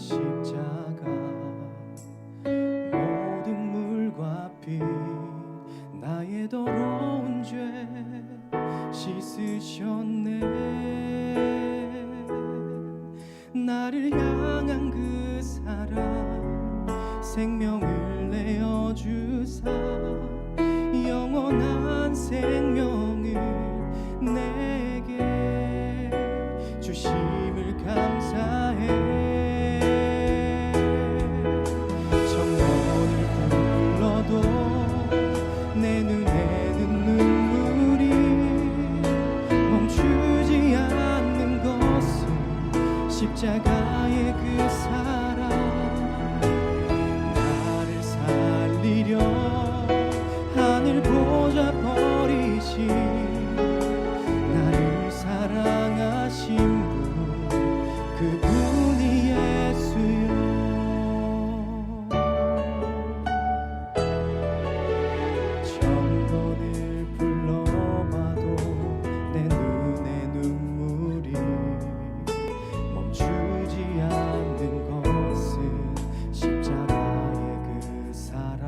십자가 모든 물과 피 나의 더러운 죄 씻으셨네. 나를 향한 그 사랑 생명을 내어주사 영원한 생명을 내게 주심을 감사해. 천번을 불러도 내 눈에는 눈물이 멈추지 않는 것은 십자가의 그 사랑. 나를 살리려 하늘 보좌 버리신 나를 사랑하신 분, 그분이 예수여. 천번을 불러봐도 내 눈에 눈물이 멈추지 않는 것은 십자가의 그 사랑.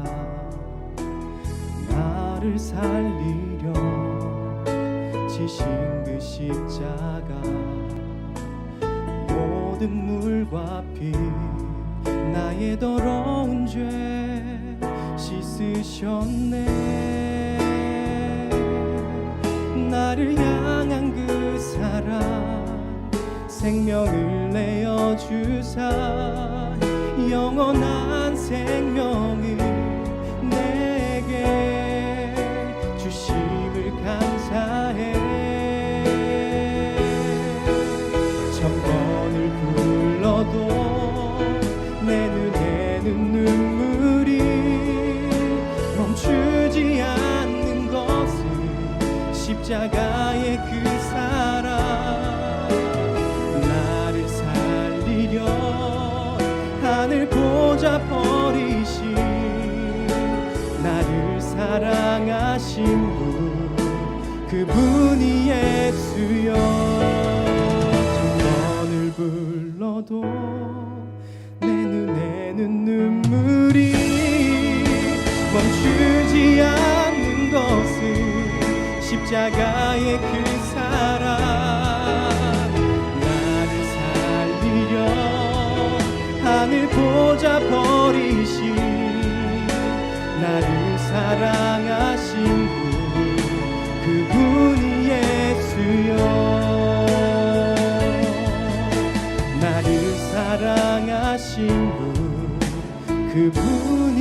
나를 살리려 지신 그 십자가 모든 물과 피 나의 더러운 죄 씻으셨네. 나를 향한 그 사랑 생명을 내어주사 영원한 생명을 내게 주심을 감사해. 천번을 불러도 내 눈에는 눈물이 멈추지 않는 것은 십자가의 그 사랑. 나를 살리려 하늘 보좌 버리신 나를 사랑하신 분, 그분이 예수여. 천번을 불러도 내 눈에는 눈물이 멈추지 않는 것은 십자가의 그 사랑. 나를 살리려 하늘 보좌 버리신 나를 사랑하신 분, 그분이 예수여. 나를 사랑하신 분, 그분이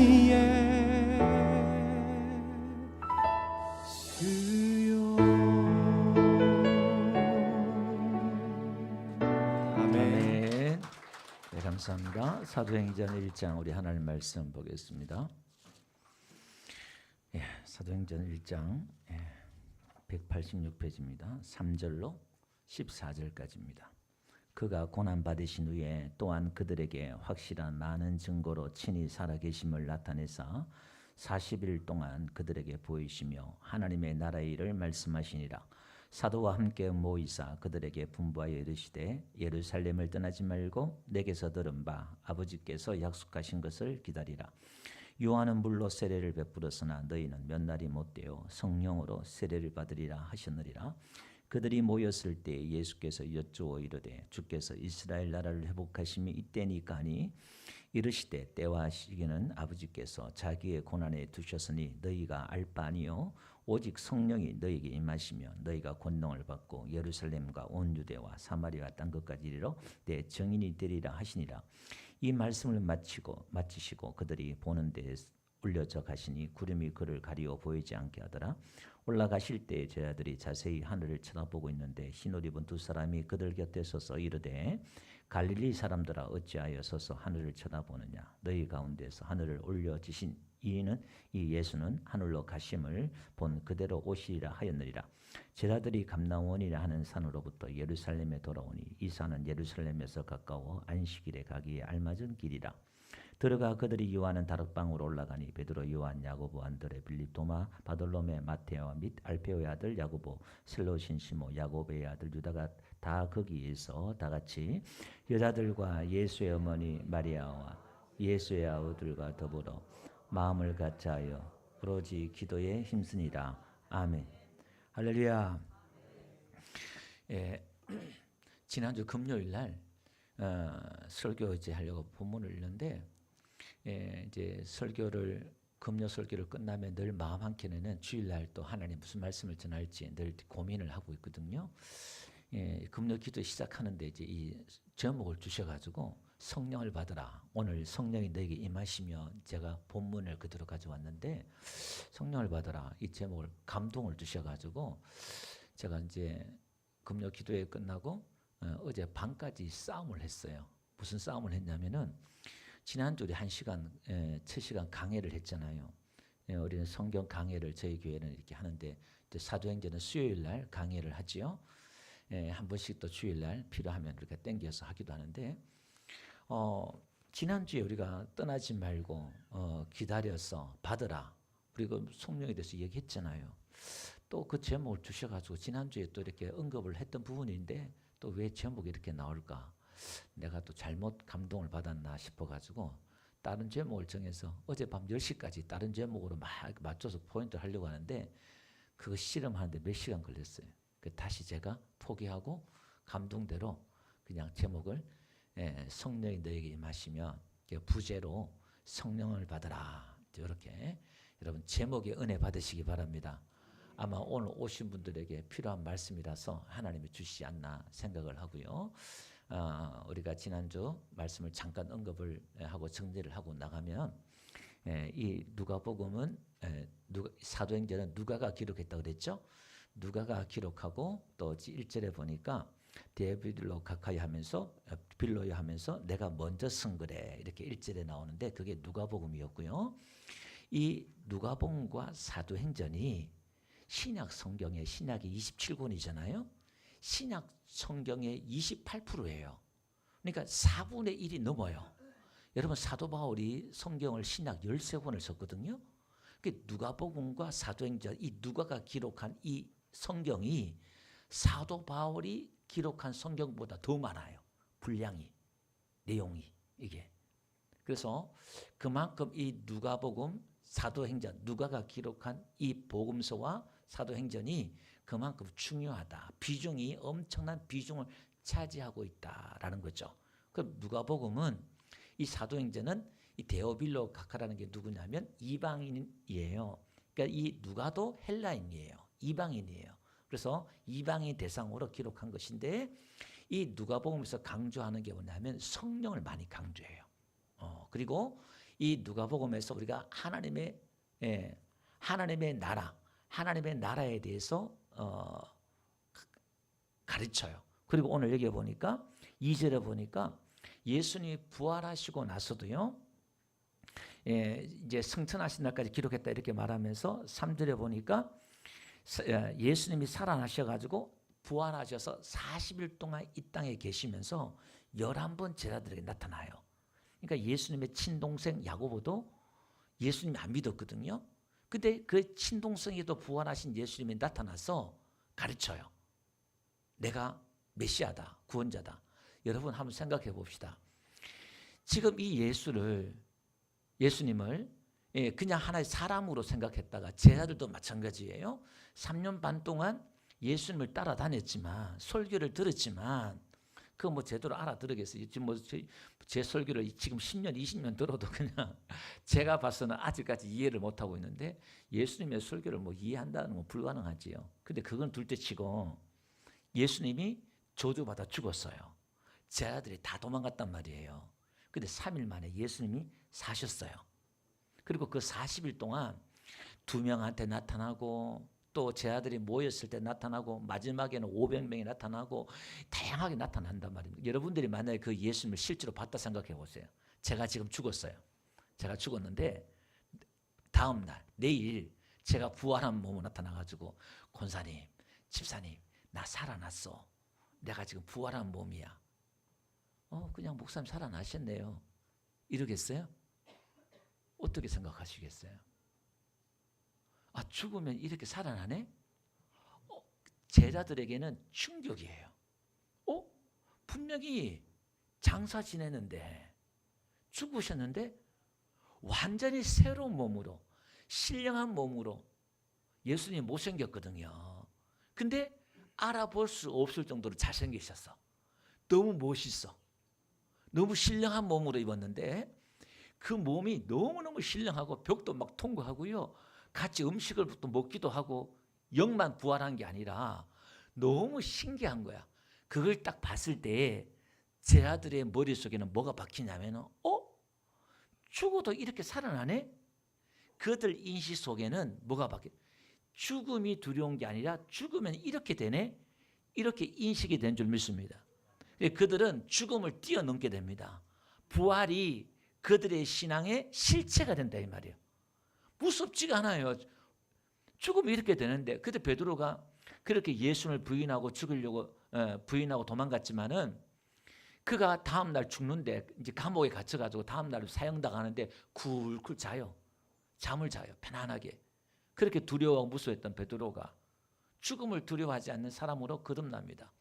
예수여. 아멘. 네, 감사합니다. 사도행전 1장 우리 하나님 말씀 보겠습니다. 사도행전 1장 186페이지입니다. 3절로 14절까지입니다. 그가 고난받으신 후에 또한 그들에게 확실한 많은 증거로 친히 살아계심을 나타내사 40일 동안 그들에게 보이시며 하나님의 나라의 일을 말씀하시니라. 사도와 함께 모이사 그들에게 분부하여 이르시되 예루살렘을 떠나지 말고 내게서 들은 바 아버지께서 약속하신 것을 기다리라. 요한은 물로 세례를 베풀었으나 너희는 몇 날이 못되어 성령으로 세례를 받으리라 하셨느니라. 그들이 모였을 때 예수께서 여쭈어 이르되 주께서 이스라엘 나라를 회복하심이 이때니까 하니 이르시되 때와 시기는 아버지께서 자기의 고난에 두셨으니 너희가 알 바 아니요 오직 성령이 너희에게 임하시며 너희가 권능을 받고 예루살렘과 온 유대와 사마리아 땅 끝까지 이르러 내 증인이 되리라 하시니라. 이 말씀을 마치시고 그들이 보는 데에 올려져 가시니 구름이 그를 가리워 보이지 않게 하더라. 올라가실 때 제자들이 자세히 하늘을 쳐다보고 있는데 흰옷 입은 두 사람이 그들 곁에 서서 이르되 갈릴리 사람들아 어찌하여 서서 하늘을 쳐다보느냐. 너희 가운데서 하늘을 올려지신 이 예수는 하늘로 가심을 본 그대로 오시리라 하였느니라. 제자들이 감나원이라 하는 산으로부터 예루살렘에 돌아오니 이 산은 예루살렘에서 가까워 안식일에 가기에 알맞은 길이라. 들어가 그들이 유하는 다락방으로 올라가니 베드로, 요한, 야고보, 안드레, 빌립, 도마, 바돌로메, 마테오 및 알페오의 아들 야고보, 슬로신 시모, 야고보의 아들 유다가 다 거기에서 다 같이 여자들과 예수의 어머니 마리아와 예수의 아우들과 더불어 마음을 같이하여 오로지 기도에 힘쓰니라. 아멘. 할렐루야. 예, 지난주 금요일 날 설교 이제 하려고 본문을 읽는데 이제 설교를 금요 설교를 끝나면 늘 마음 한켠에는 주일날 또 하나님 무슨 말씀을 전할지 늘 고민을 하고 있거든요. 금요 기도 시작하는데 이제 이 제목을 주셔가지고 성령을 받으라. 오늘 성령이 너에게 임하시며 제가 본문을 그대로 가져왔는데 성령을 받으라 이 제목을 감동을 주셔가지고 제가 이제 금요 기도회 끝나고 어제 밤까지 싸움을 했어요. 무슨 싸움을 했냐면은 지난주에 1시간, 첫 시간 강해를 했잖아요. 우리는 성경 강해를 저희 교회는 이렇게 하는데 사도행전은 수요일 날 강해를 하지요. 한 번씩 또 주일 날 필요하면 이렇게 땡겨서 하기도 하는데 지난주에 우리가 떠나지 말고 기다려서 받으라. 그리고 성령에 대해서 얘기했잖아요. 또 그 제목을 주셔가지고 지난주에 또 이렇게 언급을 했던 부분인데 또 왜 제목이 이렇게 나올까? 내가 또 잘못 감동을 받았나 싶어가지고 다른 제목을 정해서 어젯밤 10시까지 다른 제목으로 막 맞춰서 포인트를 하려고 하는데 그거 실험하는데 몇 시간 걸렸어요. 다시 제가 포기하고 감동대로 그냥 제목을 성령이 너에게 임하시면 부제로 성령을 받으라. 이렇게 여러분 제목의 은혜 받으시기 바랍니다. 아마 오늘 오신 분들에게 필요한 말씀이라서 하나님이 주시지 않나 생각을 하고요. 우리가 지난주 말씀을 잠깐 언급을 하고 정리를 하고 나가면 이 누가복음은 사도행전은 누가가 기록했다고 그랬죠. 누가가 기록하고 또 1절에 보니까 데빌로 가까이 하면서 빌로이 하면서 내가 먼저 쓴 거래 이렇게 1절에 나오는데 그게 누가복음이었고요. 이 누가복음과 사도행전이 신약 성경의 신약이 27권이잖아요. 신약 성경의 28%예요. 그러니까 4분의 1이 넘어요. 여러분 사도 바울이 성경을 신약 13권을 썼거든요. 누가복음과 사도행전 이 누가가 기록한 이 성경이 사도 바울이 기록한 성경보다 더 많아요. 분량이, 내용이 이게. 그래서 그만큼 이 누가복음, 사도행전, 누가가 기록한 이 복음서와 사도행전이 그만큼 중요하다. 비중이 엄청난 비중을 차지하고 있다라는 거죠. 그럼 누가복음은 이 사도행전은 이 데오빌로 가카라는 게 누구냐면 이방인이에요. 그러니까 이 누가도 헬라인이에요. 이방인이에요. 그래서 이방인 대상으로 기록한 것인데 이 누가복음에서 강조하는 게 뭐냐면 성령을 많이 강조해요. 그리고 이 누가복음에서 우리가 하나님의 나라, 하나님의 나라에 대해서 가르쳐요. 그리고 오늘 여기 보니까 2절에 보니까 예수님이 부활하시고 나서도요. 이제 승천하신 날까지 기록했다 이렇게 말하면서 3절에 보니까 예수님이 살아나셔가지고 부활하셔서 40일 동안 이 땅에 계시면서 11번 제자들에게 나타나요. 그러니까 예수님의 친동생 야고보도 예수님이 안 믿었거든요. 근데 그 친동생에도 부활하신 예수님이 나타나서 가르쳐요. 내가 메시아다, 구원자다. 여러분 한번 생각해 봅시다. 지금 이 예수님을 그냥 하나의 사람으로 생각했다가 제자들도 마찬가지예요. 3년 반 동안 예수님을 따라다녔지만 설교를 들었지만 그거 뭐 제대로 알아들으겠어요. 지금 뭐 제 설교를 지금 10년, 20년 들어도 그냥 제가 봐서는 아직까지 이해를 못하고 있는데 예수님의 설교를 뭐 이해한다는 건 불가능하지요. 근데 그건 둘째치고 예수님이 저주받아 죽었어요. 제자들이 다 도망갔단 말이에요. 근데 3일 만에 예수님이 사셨어요. 그리고 그 40일 동안 2명한테 나타나고 또 제자들이 모였을 때 나타나고 마지막에는 500명이 나타나고 다양하게 나타난단 말입니다. 여러분들이 만약에 그 예수님을 실제로 봤다 생각해 보세요. 제가 지금 죽었어요. 제가 죽었는데 다음 날 내일 제가 부활한 몸으로 나타나가지고 권사님, 집사님 나 살아났어. 내가 지금 부활한 몸이야. 그냥 목사님 살아나셨네요. 이러겠어요? 어떻게 생각하시겠어요? 아, 죽으면 이렇게 살아나네? 제자들에게는 충격이에요. 분명히 장사 지내는데 죽으셨는데 완전히 새로운 몸으로, 신령한 몸으로 예수님이 못생겼거든요. 근데 알아볼 수 없을 정도로 잘생기셨어. 너무 멋있어. 너무 신령한 몸으로 입었는데 그 몸이 너무너무 신령하고 벽도 막 통과하고요. 같이 음식을 또 먹기도 하고 영만 부활한 게 아니라 너무 신기한 거야. 그걸 딱 봤을 때 제 아들의 머릿속에는 뭐가 박히냐면 죽어도 이렇게 살아나네? 그들 인식 속에는 뭐가 박혀? 죽음이 두려운 게 아니라 죽으면 이렇게 되네? 이렇게 인식이 된 줄 믿습니다. 그들은 죽음을 뛰어넘게 됩니다. 부활이 그들의 신앙의 실체가 된다 이 말이에요. 무섭지가 않아요. 죽으면 이렇게 되는데 그때 베드로가 그렇게 예수를 부인하고 죽으려고 부인하고 도망갔지만은 그가 다음 날 죽는데 이제 감옥에 갇혀가지고 다음 날 사형당하는데 굴굴 자요. 잠을 자요. 편안하게. 그렇게 두려워하고 무서워했던 베드로가 죽음을 두려워하지 않는 사람으로 거듭납니다.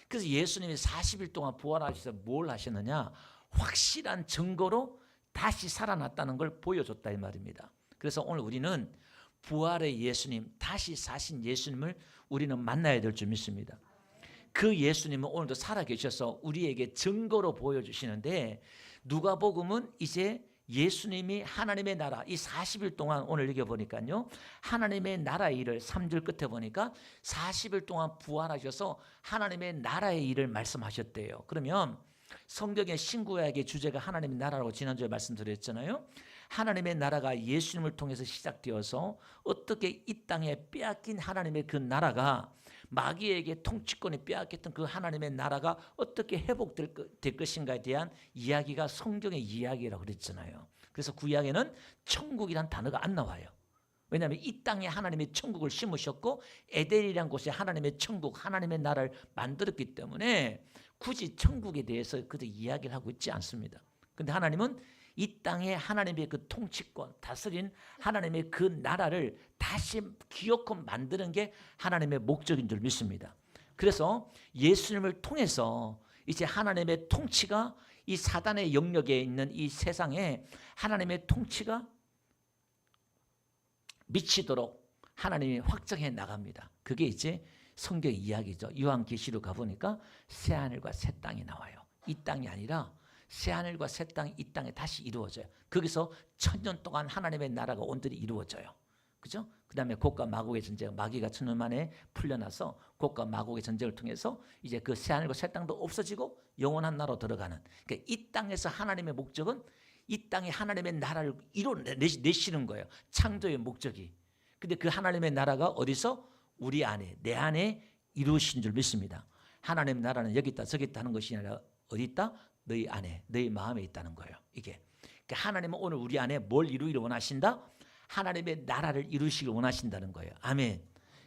그래서 예수님이 40일 동안 부활하셔서 뭘 하셨느냐? 확실한 증거로 다시 살아났다는 걸 보여줬다 이 말입니다. 그래서 오늘 우리는 부활의 예수님, 다시 사신 예수님을 우리는 만나야 될 줄 믿습니다. 그 예수님은 오늘도 살아계셔서 우리에게 증거로 보여주시는데 누가복음은 이제 예수님이 하나님의 나라, 이 40일 동안 오늘 읽어보니까요, 하나님의 나라의 일을 3절 끝에 보니까 40일 동안 부활하셔서 하나님의 나라의 일을 말씀하셨대요. 그러면 성경의 신구약의 주제가 하나님의 나라라고 지난주에 말씀드렸잖아요. 하나님의 나라가 예수님을 통해서 시작되어서 어떻게 이 땅에 빼앗긴 하나님의 그 나라가 마귀에게 통치권이 빼앗겼던 그 하나님의 나라가 어떻게 회복될 것인가에 대한 이야기가 성경의 이야기라고 그랬잖아요. 그래서 구약에는 천국이란 단어가 안 나와요. 왜냐하면 이 땅에 하나님의 천국을 심으셨고 에덴이라는 곳에 하나님의 천국, 하나님의 나라를 만들었기 때문에 굳이 천국에 대해서 그들 이야기를 하고 있지 않습니다. 그런데 하나님은 이 땅에 하나님의 그 통치권, 다스린 하나님의 그 나라를 다시 기어코 만드는 게 하나님의 목적인 줄 믿습니다. 그래서 예수님을 통해서 이제 하나님의 통치가 이 사단의 영역에 있는 이 세상에 하나님의 통치가 미치도록 하나님이 확정해 나갑니다. 그게 이제 성경의 이야기죠. 요한계시록 가보니까 새하늘과 새 땅이 나와요. 이 땅이 아니라 새하늘과 새 땅이 이 땅에 다시 이루어져요. 거기서 1000년 동안 하나님의 나라가 온전히 이루어져요. 그죠? 그 다음에 곡과 마곡의 전쟁, 마귀가 1000년 만에 풀려나서 곡과 마곡의 전쟁을 통해서 이제 그 새하늘과 새 땅도 없어지고 영원한 나라로 들어가는, 그러니까 이 땅에서 하나님의 목적은 이 땅에 하나님의 나라를 이뤄내시는 거예요. 창조의 목적이. 근데 그 하나님의 나라가 어디서? 우리 안에, 내 안에 이루어진 줄 믿습니다. 하나님의 나라는 여기 있다 저기 있다 하는 것이 아니라 어디 있다? 너희 안에, 너희 마음에 있다는 거예요. 이게. 그러니까 하나님은 오늘 우리 안에 뭘 이루기를 원하신다? 하나님의 나라를 이루시길 원하신다는 거예요. 아멘.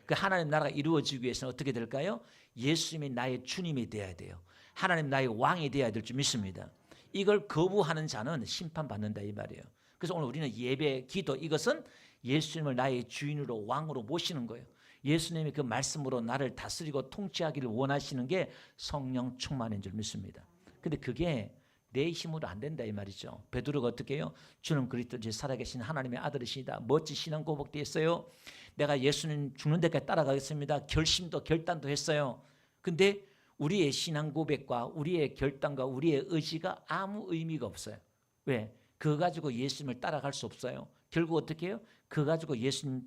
그 하나님의 나라가 이루어지기 위해서는 어떻게 될까요? 예수님이 나의 주님이 되어야 돼요. 하나님 나의 왕이 되어야 될 줄 믿습니다. 이걸 거부하는 자는 심판받는다 이 말이에요. 그래서 오늘 우리는 예배, 기도, 이것은 예수님을 나의 주인으로 왕으로 모시는 거예요. 예수님이 그 말씀으로 나를 다스리고 통치하기를 원하시는 게 성령 충만인 줄 믿습니다. 근데 그게 내 힘으로 안 된다 이 말이죠. 베드로가 어떻게 해요? 주는 그리스도 살아계신 하나님의 아들이시다. 멋진 신앙 고백했어요. 내가 예수님 죽는 데까지 따라가겠습니다. 결심도 결단도 했어요. 근데 우리의 신앙 고백과 우리의 결단과 우리의 의지가 아무 의미가 없어요. 왜? 그거 가지고 예수님을 따라갈 수 없어요. 결국 어떻게 해요? 그거 가지고 예수님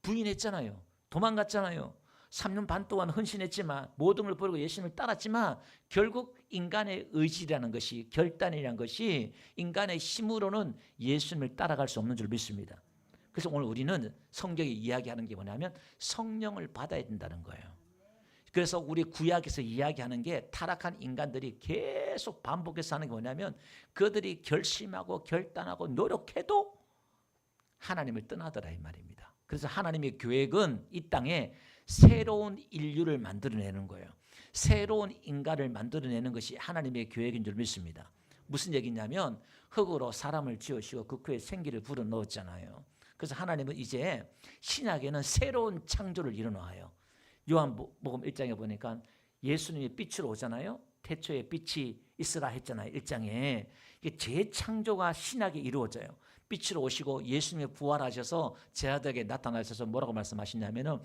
부인했잖아요. 도망갔잖아요. 3년 반 동안 헌신했지만 모든 걸 버리고 예수님을 따랐지만 결국 인간의 의지라는 것이, 결단이라는 것이 인간의 힘으로는 예수님을 따라갈 수 없는 줄 믿습니다. 그래서 오늘 우리는 성경이 이야기하는 게 뭐냐면 성령을 받아야 된다는 거예요. 그래서 우리 구약에서 이야기하는 게 타락한 인간들이 계속 반복해서 하는 게 뭐냐면 그들이 결심하고 결단하고 노력해도 하나님을 떠나더라 이 말입니다. 그래서 하나님의 계획은 이 땅에 새로운 인류를 만들어내는 거예요. 새로운 인간을 만들어내는 것이 하나님의 계획인 줄 믿습니다. 무슨 얘기냐면 흙으로 사람을 지으시고 그 코에 생기를 불어넣었잖아요. 그래서 하나님은 이제 신약에는 새로운 창조를 일어나요. 요한복음 1장에 보니까 예수님이 빛으로 오잖아요. 태초에 빛이 있으라 했잖아요. 1장에. 이게 재창조가 신약에 이루어져요. 빛으로 오시고 예수님이 부활하셔서 제자들에게 나타나셔서 뭐라고 말씀하시냐면은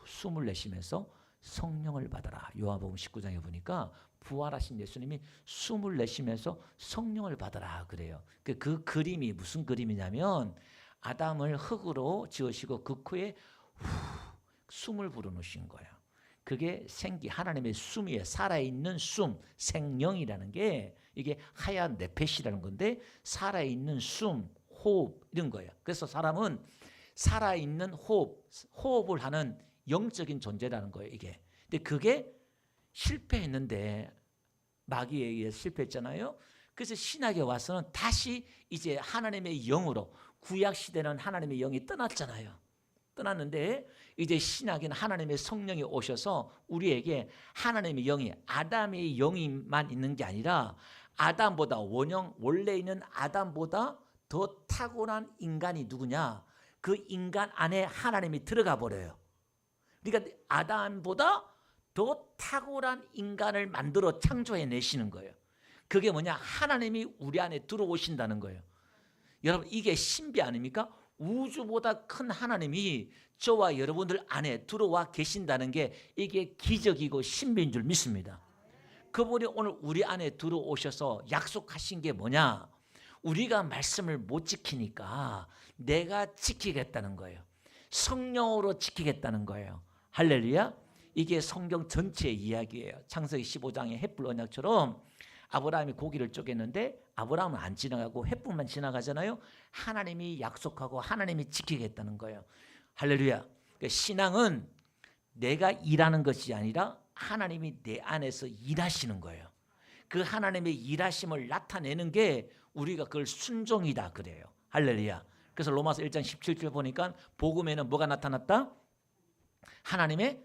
숨을 내쉬면서 성령을 받아라. 요한복음 19장에 보니까 부활하신 예수님이 숨을 내쉬면서 성령을 받아라 그래요. 그 그림이 무슨 그림이냐면 아담을 흙으로 지으시고 그 코에 숨을 불어넣으신 거예요. 그게 생기, 하나님의 숨이에요. 살아있는 숨, 생명이라는 게 이게 하얀 네펫이라는 건데 살아있는 숨, 호흡 이런 거예요. 그래서 사람은 살아있는 호흡을 하는 영적인 존재라는 거예요. 이게. 근데 그게 실패했는데 마귀에 의해서 실패했잖아요. 그래서 신약에 와서는 다시 이제 하나님의 영으로 구약 시대는 하나님의 영이 떠났잖아요. 떠났는데 이제 신약에는 하나님의 성령이 오셔서 우리에게 하나님의 영이 아담의 영이만 있는 게 아니라 아담보다 원래 있는 아담보다 더 탁월한 인간이 누구냐? 그 인간 안에 하나님이 들어가 버려요. 그러니까 아담보다 더 탁월한 인간을 만들어 창조해 내시는 거예요. 그게 뭐냐? 하나님이 우리 안에 들어오신다는 거예요. 여러분 이게 신비 아닙니까? 우주보다 큰 하나님이 저와 여러분들 안에 들어와 계신다는 게 이게 기적이고 신비인 줄 믿습니다. 그분이 오늘 우리 안에 들어오셔서 약속하신 게 뭐냐? 우리가 말씀을 못 지키니까 내가 지키겠다는 거예요. 성령으로 지키겠다는 거예요. 할렐루야. 이게 성경 전체의 이야기예요. 창세기 15장의 햇불 언약처럼 아브라함이 고기를 쪼갰는데 아브라함은 안 지나가고 햇불만 지나가잖아요. 하나님이 약속하고 하나님이 지키겠다는 거예요. 할렐루야. 그러니까 신앙은 내가 일하는 것이 아니라 하나님이 내 안에서 일하시는 거예요. 그 하나님의 일하심을 나타내는 게 우리가 그걸 순종이다 그래요. 할렐루야. 그래서 로마서 1장 17절 보니까 복음에는 뭐가 나타났다? 하나님의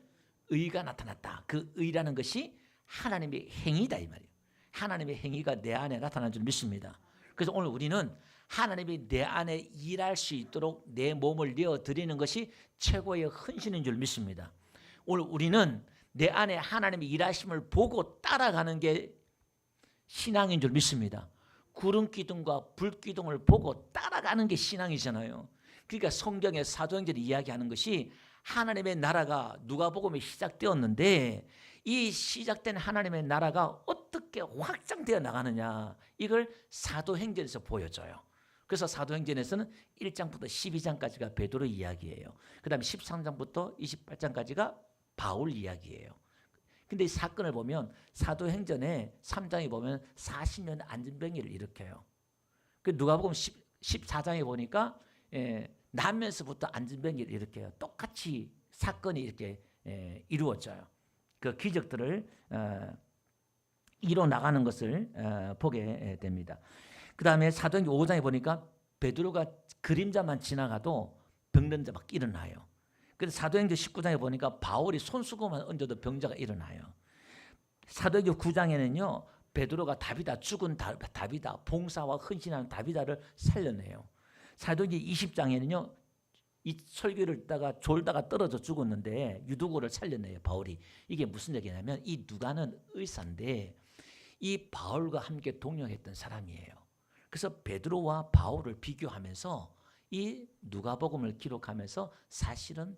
의가 나타났다. 그 의라는 것이 하나님의 행위다 이 말이에요. 하나님의 행위가 내 안에 나타난 줄 믿습니다. 그래서 오늘 우리는 하나님이 내 안에 일할 수 있도록 내 몸을 내어드리는 것이 최고의 헌신인 줄 믿습니다. 오늘 우리는 내 안에 하나님의 일하심을 보고 따라가는 게 신앙인 줄 믿습니다. 구름 기둥과 불 기둥을 보고 따라가는 게 신앙이잖아요. 그러니까 성경의 사도행전이 이야기하는 것이 하나님의 나라가 누가복음에 시작되었는데 이 시작된 하나님의 나라가 어떻게 확장되어 나가느냐 이걸 사도행전에서 보여줘요. 그래서 사도행전에서는 1장부터 12장까지가 베드로 이야기예요. 그 다음에 13장부터 28장까지가 바울 이야기예요. 근데 이 사건을 보면 사도행전에 3장에 보면 40년 안진병이를 일으켜요. 그 누가복음 14장에 보니까 나면서부터 안진병이를 일으켜요. 똑같이 사건이 이렇게 이루어져요. 그 기적들을 이뤄 나가는 것을 보게 됩니다. 그 다음에 사도행전 5장에 보니까 베드로가 그림자만 지나가도 병든 자 막 일어나요. 그래서 사도행전 19장에 보니까 바울이 손수건만 얹어도 병자가 일어나요. 사도행전 9장에는요 베드로가 다비다 죽은 다비다 봉사와 헌신하는 다비다를 살려내요. 사도행전 20장에는요 이 설교를 듣다가 졸다가 떨어져 죽었는데 유두고를 살려내요 바울이. 이게 무슨 얘기냐면 이 누가는 의사인데 이 바울과 함께 동역했던 사람이에요. 그래서 베드로와 바울을 비교하면서 이 누가복음을 기록하면서 사실은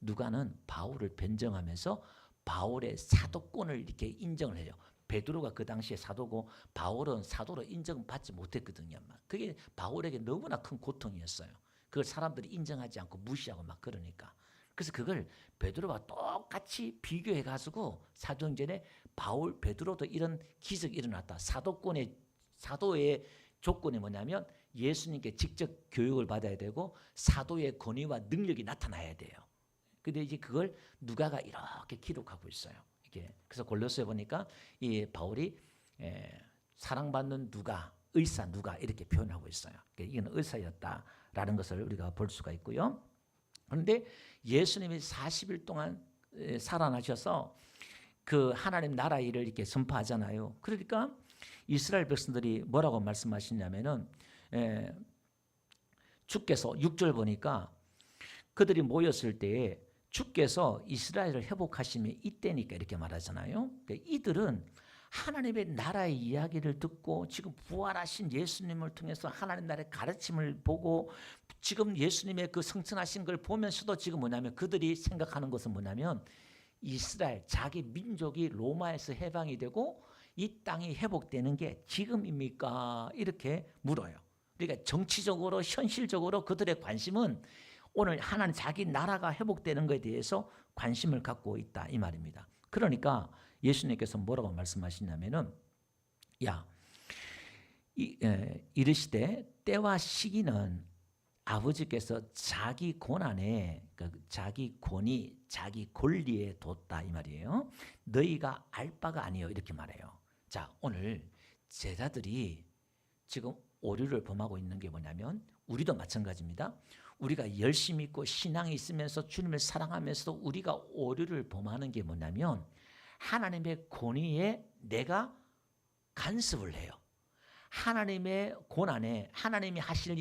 누가는 바울을 변정하면서 바울의 사도권을 이렇게 인정을 해요. 베드로가 그 당시에 사도고 바울은 사도로 인정받지 못했거든요. 그게 바울에게 너무나 큰 고통이었어요. 그걸 사람들이 인정하지 않고 무시하고 막 그러니까. 그래서 그걸 베드로와 똑같이 비교해 가지고 사도행전에 바울 베드로도 이런 기적이 일어났다. 사도의 조건이 뭐냐면 예수님께 직접 교육을 받아야 되고 사도의 권위와 능력이 나타나야 돼요. 근데 이제 그걸 누가가 이렇게 기록하고 있어요. 이게 그래서 골로새에 보니까 이 바울이 사랑받는 누가, 의사 누가 이렇게 표현하고 있어요. 이건 의사였다라는 것을 우리가 볼 수가 있고요. 그런데 예수님이 40일 동안 살아나셔서 그 하나님 나라 일을 이렇게 선포하잖아요. 그러니까 이스라엘 백성들이 뭐라고 말씀하시냐면은 주께서 6절 보니까 그들이 모였을 때에 주께서 이스라엘을 회복하시면 이때니까 이렇게 말하잖아요. 그러니까 이들은 하나님의 나라의 이야기를 듣고 지금 부활하신 예수님을 통해서 하나님 나라의 가르침을 보고 지금 예수님의 그 성천하신 걸 보면서도 지금 뭐냐면 그들이 생각하는 것은 뭐냐면 이스라엘 자기 민족이 로마에서 해방이 되고 이 땅이 회복되는 게 지금입니까? 이렇게 물어요. 그러니까 정치적으로 현실적으로 그들의 관심은 오늘 하나님 자기 나라가 회복되는 것에 대해서 관심을 갖고 있다 이 말입니다. 그러니까 예수님께서 뭐라고 말씀하시냐면은 이르시되 때와 시기는 아버지께서 자기 고난에 자기 권위 자기 권리에 뒀다 이 말이에요. 너희가 알 바가 아니요 이렇게 말해요. 자, 오늘 제자들이 지금 오류를 범하고 있는 게 뭐냐면 우리도 마찬가지입니다. 우리가 열심히 있고 신앙이 있으면서 주님을 사랑하면서도 우리가 오류를 범하는 게 뭐냐면 하나님의 권위에 내가 간섭을 해요. 하나님의 고난에 하나님이 하실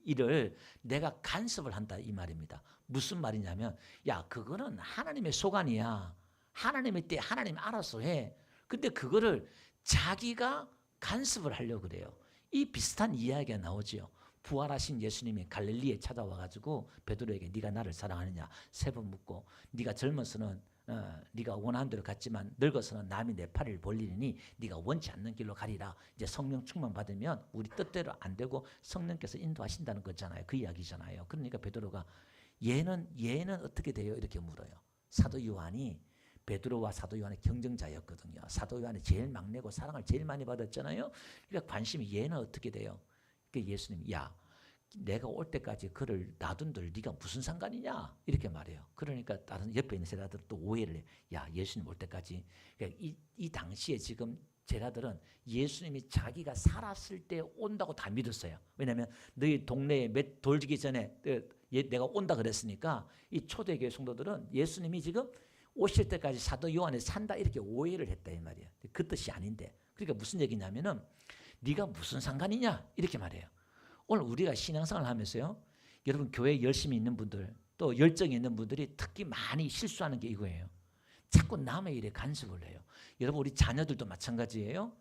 일을 내가 간섭을 한다 이 말입니다. 무슨 말이냐면 그거는 하나님의 소관이야. 하나님의 때 하나님 알아서 해. 근데 그거를 자기가 간섭을 하려고 그래요. 이 비슷한 이야기가 나오지요. 부활하신 예수님이 갈릴리에 찾아와 가지고 베드로에게 네가 나를 사랑하느냐 3번 묻고 네가 젊어서는 네가 원하는 대로 갔지만 늙어서는 남이 내 팔을 벌리니 네가 원치 않는 길로 가리라. 이제 성령 충만 받으면 우리 뜻대로 안 되고 성령께서 인도하신다는 거잖아요. 그 이야기잖아요. 그러니까 베드로가 얘는 어떻게 돼요? 이렇게 물어요. 사도 요한이 베드로와 사도 요한의 경쟁자였거든요. 사도 요한이 제일 막내고 사랑을 제일 많이 받았잖아요. 그러니까 관심이 얘는 어떻게 돼요? 그러니까 예수님이 내가 올 때까지 그를 놔둔들 네가 무슨 상관이냐 이렇게 말해요. 그러니까 다른 옆에 있는 제자들 또 오해를 해. 예수님 올 때까지. 그러니까 이 당시에 지금 제자들은 예수님이 자기가 살았을 때 온다고 다 믿었어요. 왜냐하면 너희 동네에 몇 돌지기 전에 내가 온다 그랬으니까 이 초대교회 성도들은 예수님이 지금 오실 때까지 사도 요한에 산다 이렇게 오해를 했다 이 말이에요. 그 뜻이 아닌데. 그러니까 무슨 얘기냐면은 네가 무슨 상관이냐 이렇게 말해요. 오늘 우리가 신앙생활을 하면서요. 여러분 교회에 열심히 있는 분들 또 열정이 있는 분들이 특히 많이 실수하는 게 이거예요. 자꾸 남의 일에 간섭을 해요. 여러분 우리 자녀들도 마찬가지예요.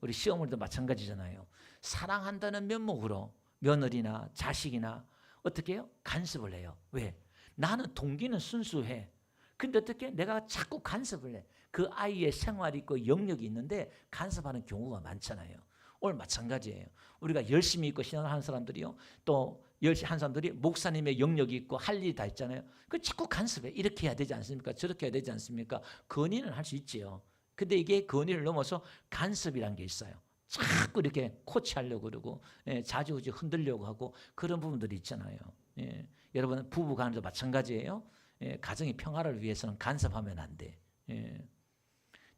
우리 시어머니도 마찬가지잖아요. 사랑한다는 면목으로 며느리나 자식이나 어떻게 해요? 간섭을 해요. 왜? 나는 동기는 순수해. 근데 어떻게 내가 자꾸 간섭을 해. 그 아이의 생활이 있고 영역이 있는데 간섭하는 경우가 많잖아요. 오늘 마찬가지예요. 우리가 열심히 있고 신앙을 하는 사람들이요. 또 열심히 하는 사람들이 목사님의 영역이 있고 할 일이 다 있잖아요. 그 자꾸 간섭해. 이렇게 해야 되지 않습니까? 저렇게 해야 되지 않습니까? 건의는 할 수 있지요. 근데 이게 건의를 넘어서 간섭이란 게 있어요. 자꾸 이렇게 코치하려고 그러고 자주우지 흔들려고 하고 그런 부분들이 있잖아요. 여러분 부부 간에도 마찬가지예요. 가정의 평화를 위해서는 간섭하면 안 돼.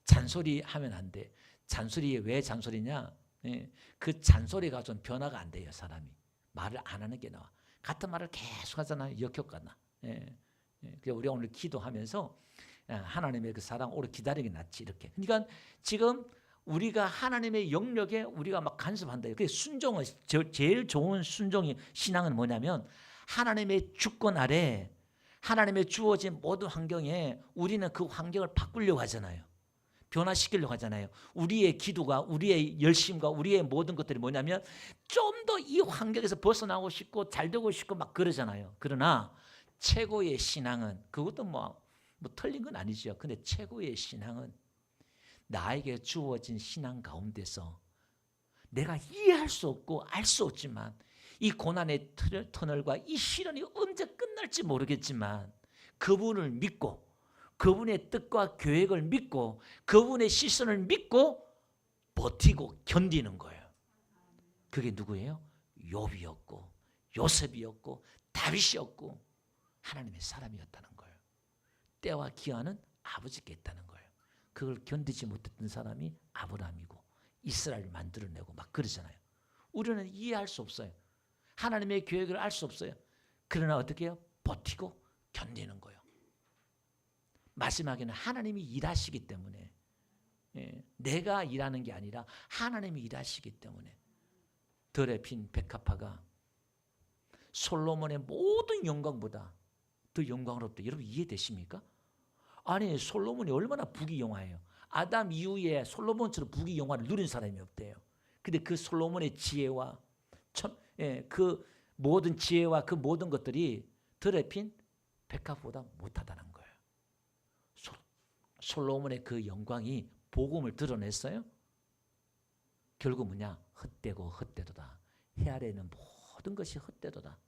잔소리하면 안 돼. 잔소리 왜 잔소리냐? 그 잔소리가 좀 변화가 안 돼요. 사람이 말을 안 하는 게 나와. 같은 말을 계속 하잖아요. 역효과나. 그래서 우리가 오늘 기도하면서 하나님의 그 사랑 오래 기다리는 게 낫지 이렇게. 그러니까 지금 우리가 하나님의 영역에 우리가 막 간섭한다. 그 순종은 제일 좋은 순종이 신앙은 뭐냐면 하나님의 주권 아래 하나님의 주어진 모든 환경에 우리는 그 환경을 바꾸려고 하잖아요. 변화시키려고 하잖아요. 우리의 기도가 우리의 열심과 우리의 모든 것들이 뭐냐면 좀 더 이 환경에서 벗어나고 싶고 잘 되고 싶고 막 그러잖아요. 그러나 최고의 신앙은 그것도 뭐 틀린 건 아니죠. 근데 최고의 신앙은 나에게 주어진 신앙 가운데서 내가 이해할 수 없고 알 수 없지만 이 고난의 터널과 이 시련이 언제 끝날지 모르겠지만 그분을 믿고 그분의 뜻과 계획을 믿고 그분의 시선을 믿고 버티고 견디는 거예요. 그게 누구예요? 욥이었고 요셉이었고 다윗이었고 하나님의 사람이었다는 거예요. 때와 기한은 아버지께 있다는 거예요. 그걸 견디지 못했던 사람이 아브라함이고 이스라엘을 만들어내고 막 그러잖아요. 우리는 이해할 수 없어요. 하나님의 계획을 알 수 없어요. 그러나 어떻게 해요? 버티고 견디는 거예요. 마지막에는 하나님이 일하시기 때문에 내가 일하는 게 아니라 하나님이 일하시기 때문에 더레핀 백합화가 솔로몬의 모든 영광보다 더 영광스럽다. 여러분 이해되십니까? 아니 솔로몬이 얼마나 부귀영화해요. 아담 이후에 솔로몬처럼 부귀영화를 누린 사람이 없대요. 근데 그 솔로몬의 지혜와 그 모든 지혜와 그 모든 것들이 더레핀 백합보다 못하다는 거예요. 솔로몬의 그 영광이 복음을 드러냈어요. 결국 뭐냐? 헛되고 헛되도다. 해 아래 있는 모든 것이 헛되도다.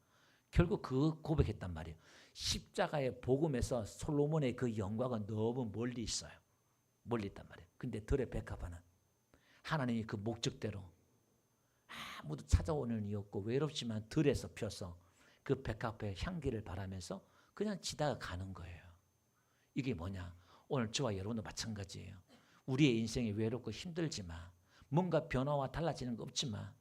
결국 그 고백했단 말이에요. 십자가의 복음에서 솔로몬의 그 영광은 너무 멀리 있어요. 멀리 있단 말이에요. 근데 들의 백합화는 하나님이 그 목적대로 아무도 찾아오는 이 없고 외롭지만 들에서 펴서 그 백합화의 향기를 바라면서 그냥 지다가 가는 거예요. 이게 뭐냐? 오늘 저와 여러분도 마찬가지예요. 우리의 인생이 외롭고 힘들지만 뭔가 변화와 달라지는 거 없지만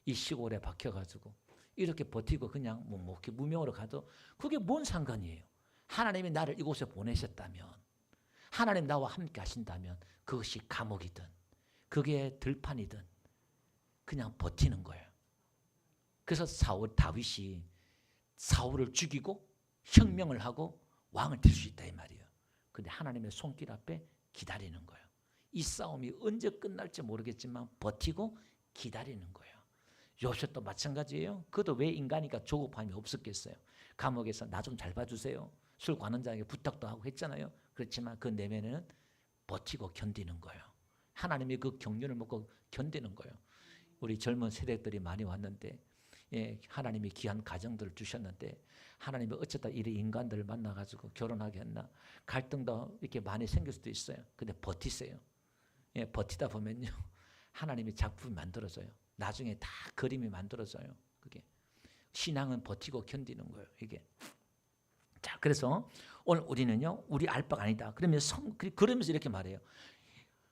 이 시골에 박혀가지고 이렇게 버티고 그냥 묵묵히 무명으로 가도 그게 뭔 상관이에요. 하나님이 나를 이곳에 보내셨다면, 하나님 나와 함께 하신다면 그것이 감옥이든 그게 들판이든 그냥 버티는 거예요. 그래서 다윗이 사울을 죽이고 혁명을 하고 왕을 될 수 있다 이 말이에요. 근데 하나님의 손길 앞에 기다리는 거예요. 이 싸움이 언제 끝날지 모르겠지만 버티고 기다리는 거예요. 욥도 마찬가지예요. 그도 왜 인간이니까 조급함이 없었겠어요. 감옥에서 나 좀 잘 봐주세요. 술 관원장에게 부탁도 하고 했잖아요. 그렇지만 그 내면에는 버티고 견디는 거예요. 하나님이 그 경륜을 먹고 견디는 거예요. 우리 젊은 세대들이 많이 왔는데 하나님이 귀한 가정들을 주셨는데 하나님이 어쩌다 이런 인간들을 만나가지고 결혼하게 했나 갈등도 이렇게 많이 생길 수도 있어요. 근데 버티세요. 버티다 보면요 하나님이 작품이 만들어져요. 나중에 다 그림이 만들어져요. 그게 신앙은 버티고 견디는 거예요. 이게 자 그래서 오늘 우리는요 우리 알 바가 아니다. 그러면서 이렇게 말해요.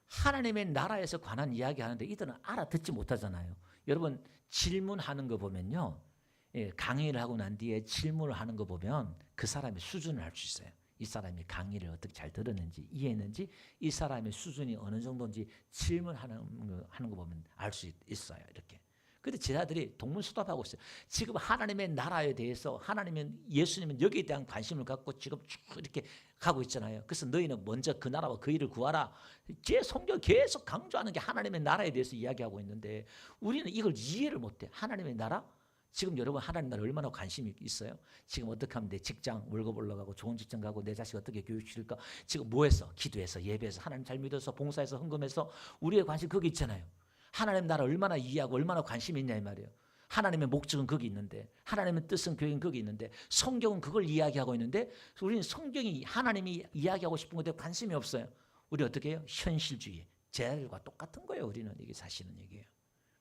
하나님의 나라에서 관한 이야기하는데 이들은 알아듣지 못하잖아요. 여러분 질문하는 거 보면요 강의를 하고 난 뒤에 질문을 하는 거 보면 그 사람의 수준을 알 수 있어요. 이 사람이 강의를 어떻게 잘 들었는지 이해했는지 이 사람의 수준이 어느 정도인지 질문하는 거 보면 알 수 있어요. 이렇게. 그런데 제자들이 동문서답하고 있어요. 지금 하나님의 나라에 대해서 하나님은 예수님은 여기에 대한 관심을 갖고 지금 쭉 이렇게 가고 있잖아요. 그래서 너희는 먼저 그 나라와 그 일을 구하라. 제 성경 계속 강조하는 게 하나님의 나라에 대해서 이야기하고 있는데 우리는 이걸 이해를 못해. 하나님의 나라? 지금 여러분 하나님 나라 얼마나 관심이 있어요? 지금 어떻게 하면 내 직장 월급 올라가고 좋은 직장 가고 내 자식 어떻게 교육시킬까? 지금 뭐해서? 기도해서 예배해서 하나님 잘 믿어서 봉사해서 헌금해서 우리의 관심 거기 있잖아요. 하나님 나라 얼마나 이해하고 얼마나 관심이 있냐 이 말이에요. 하나님의 목적은 거기 있는데 하나님의 뜻은 교회는 거기 있는데 성경은 그걸 이야기하고 있는데 우리는 성경이 하나님이 이야기하고 싶은 것에 관심이 없어요. 우리 어떻게 해요? 현실주의. 제자들과 똑같은 거예요. 우리는 이게 사실은 얘기예요.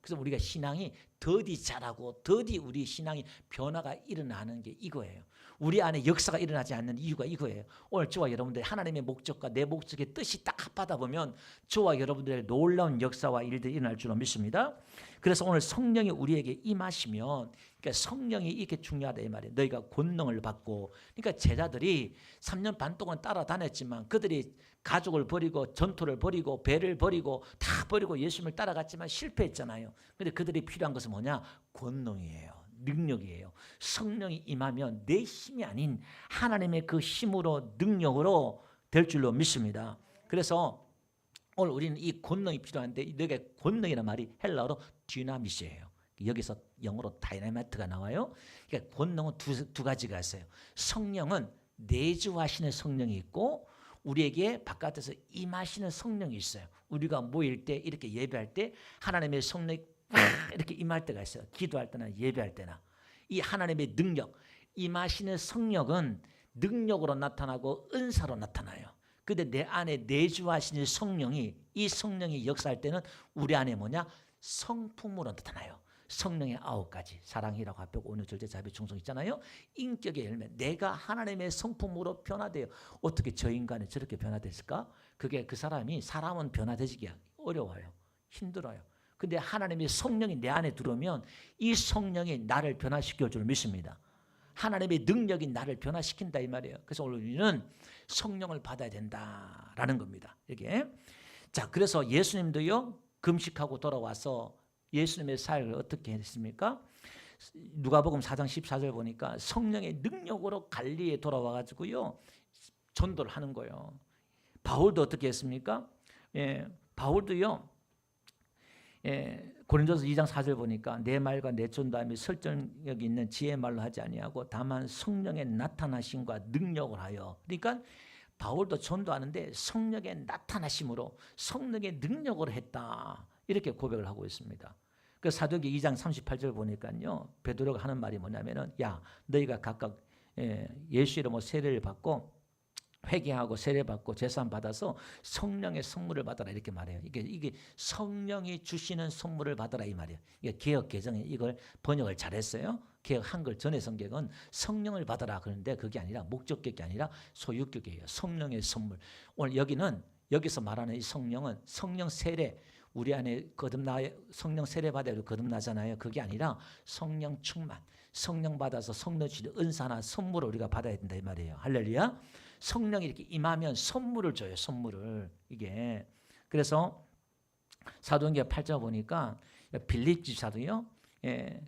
그래서 우리가 신앙이 더디 자라고 더디 우리 신앙이 변화가 일어나는 게 이거예요. 우리 안에 역사가 일어나지 않는 이유가 이거예요. 오늘 저와 여러분들 하나님의 목적과 내 목적의 뜻이 딱 합하다 보면 저와 여러분들의 놀라운 역사와 일들이 일어날 줄로 믿습니다. 그래서 오늘 성령이 우리에게 임하시면 그러니까 성령이 이렇게 중요하다 이 말이에요. 너희가 권능을 받고 그러니까 제자들이 3년 반 동안 따라다녔지만 그들이 가족을 버리고 전토를 버리고 배를 버리고 다 버리고 예수님을 따라갔지만 실패했잖아요. 그런데 그들이 필요한 것은 뭐냐? 권능이에요. 능력이에요. 성령이 임하면 내 힘이 아닌 하나님의 그 힘으로 능력으로 될 줄로 믿습니다. 그래서 오늘 우리는 이 권능이 필요한데 이게 권능이라는 말이 헬라어로 디나미스예요. 여기서 영어로 다이나마이트가 나와요. 그러니까 권능은 두 가지가 있어요. 성령은 내주하시는 성령이 있고 우리에게 바깥에서 임하시는 성령이 있어요. 우리가 모일 때 이렇게 예배할 때 하나님의 성령이 이렇게 임할 때가 있어요. 기도할 때나 예배할 때나 이 하나님의 능력 임하시는 성령은 능력으로 나타나고 은사로 나타나요. 근데 내 안에 내주하시는 성령이 이 성령이 역사할 때는 우리 안에 뭐냐? 성품으로 나타나요. 성령의 9가지 사랑이라고 합하고 온유 절제 자비 충성 있잖아요. 인격의 열매 내가 하나님의 성품으로 변화돼요. 어떻게 저 인간이 저렇게 변화됐을까? 그게 그 사람은 변화되기가 어려워요. 힘들어요. 근데 하나님의 성령이 내 안에 들어오면 이 성령이 나를 변화시킬 줄 믿습니다. 하나님의 능력이 나를 변화시킨다 이 말이에요. 그래서 오늘 우리는 성령을 받아야 된다라는 겁니다. 이게 자, 그래서 예수님도요 금식하고 돌아와서 예수님의 사역을 어떻게 했습니까? 누가복음 4장 14절 보니까 성령의 능력으로 갈리에 돌아와 가지고요 전도를 하는 거예요. 바울도 어떻게 했습니까? 바울도요 고린도서 2장 4절 보니까 내 말과 내 전도함이 설득력이 있는 지혜의 말로 하지 아니하고 다만 성령의 나타나심과 능력을 하여. 그러니까 바울도 전도하는데 성령의 나타나심으로 성령의 능력으로 했다 이렇게 고백을 하고 있습니다. 그 사도행전 2장 38절 보니까요 베드로가 하는 말이 뭐냐면은 야 너희가 각각 예수 이름으로 세례를 받고 회개하고 세례받고 제산 받아서 성령의 선물을 받아라 이렇게 말해요. 이게 성령이 주시는 선물을 받아라 이 말이에요. 이게 개역 개정에 이걸 번역을 잘했어요. 개역 한글 전의 성경은 성령을 받아라 그러는데 그게 아니라 목적격이 아니라 소유격이에요. 성령의 선물. 오늘 여기서 말하는 이 성령은 성령 세례 우리 안에 거듭나 성령 세례 받아도 거듭나잖아요. 그게 아니라 성령 충만, 성령 받아서 성령 주시는 은사나 선물을 우리가 받아야 된다 이 말이에요. 할렐루야. 성령이 이렇게 임하면 선물을 줘요. 선물을 이게 그래서 사도행전 8장 보니까 빌립 집사도요.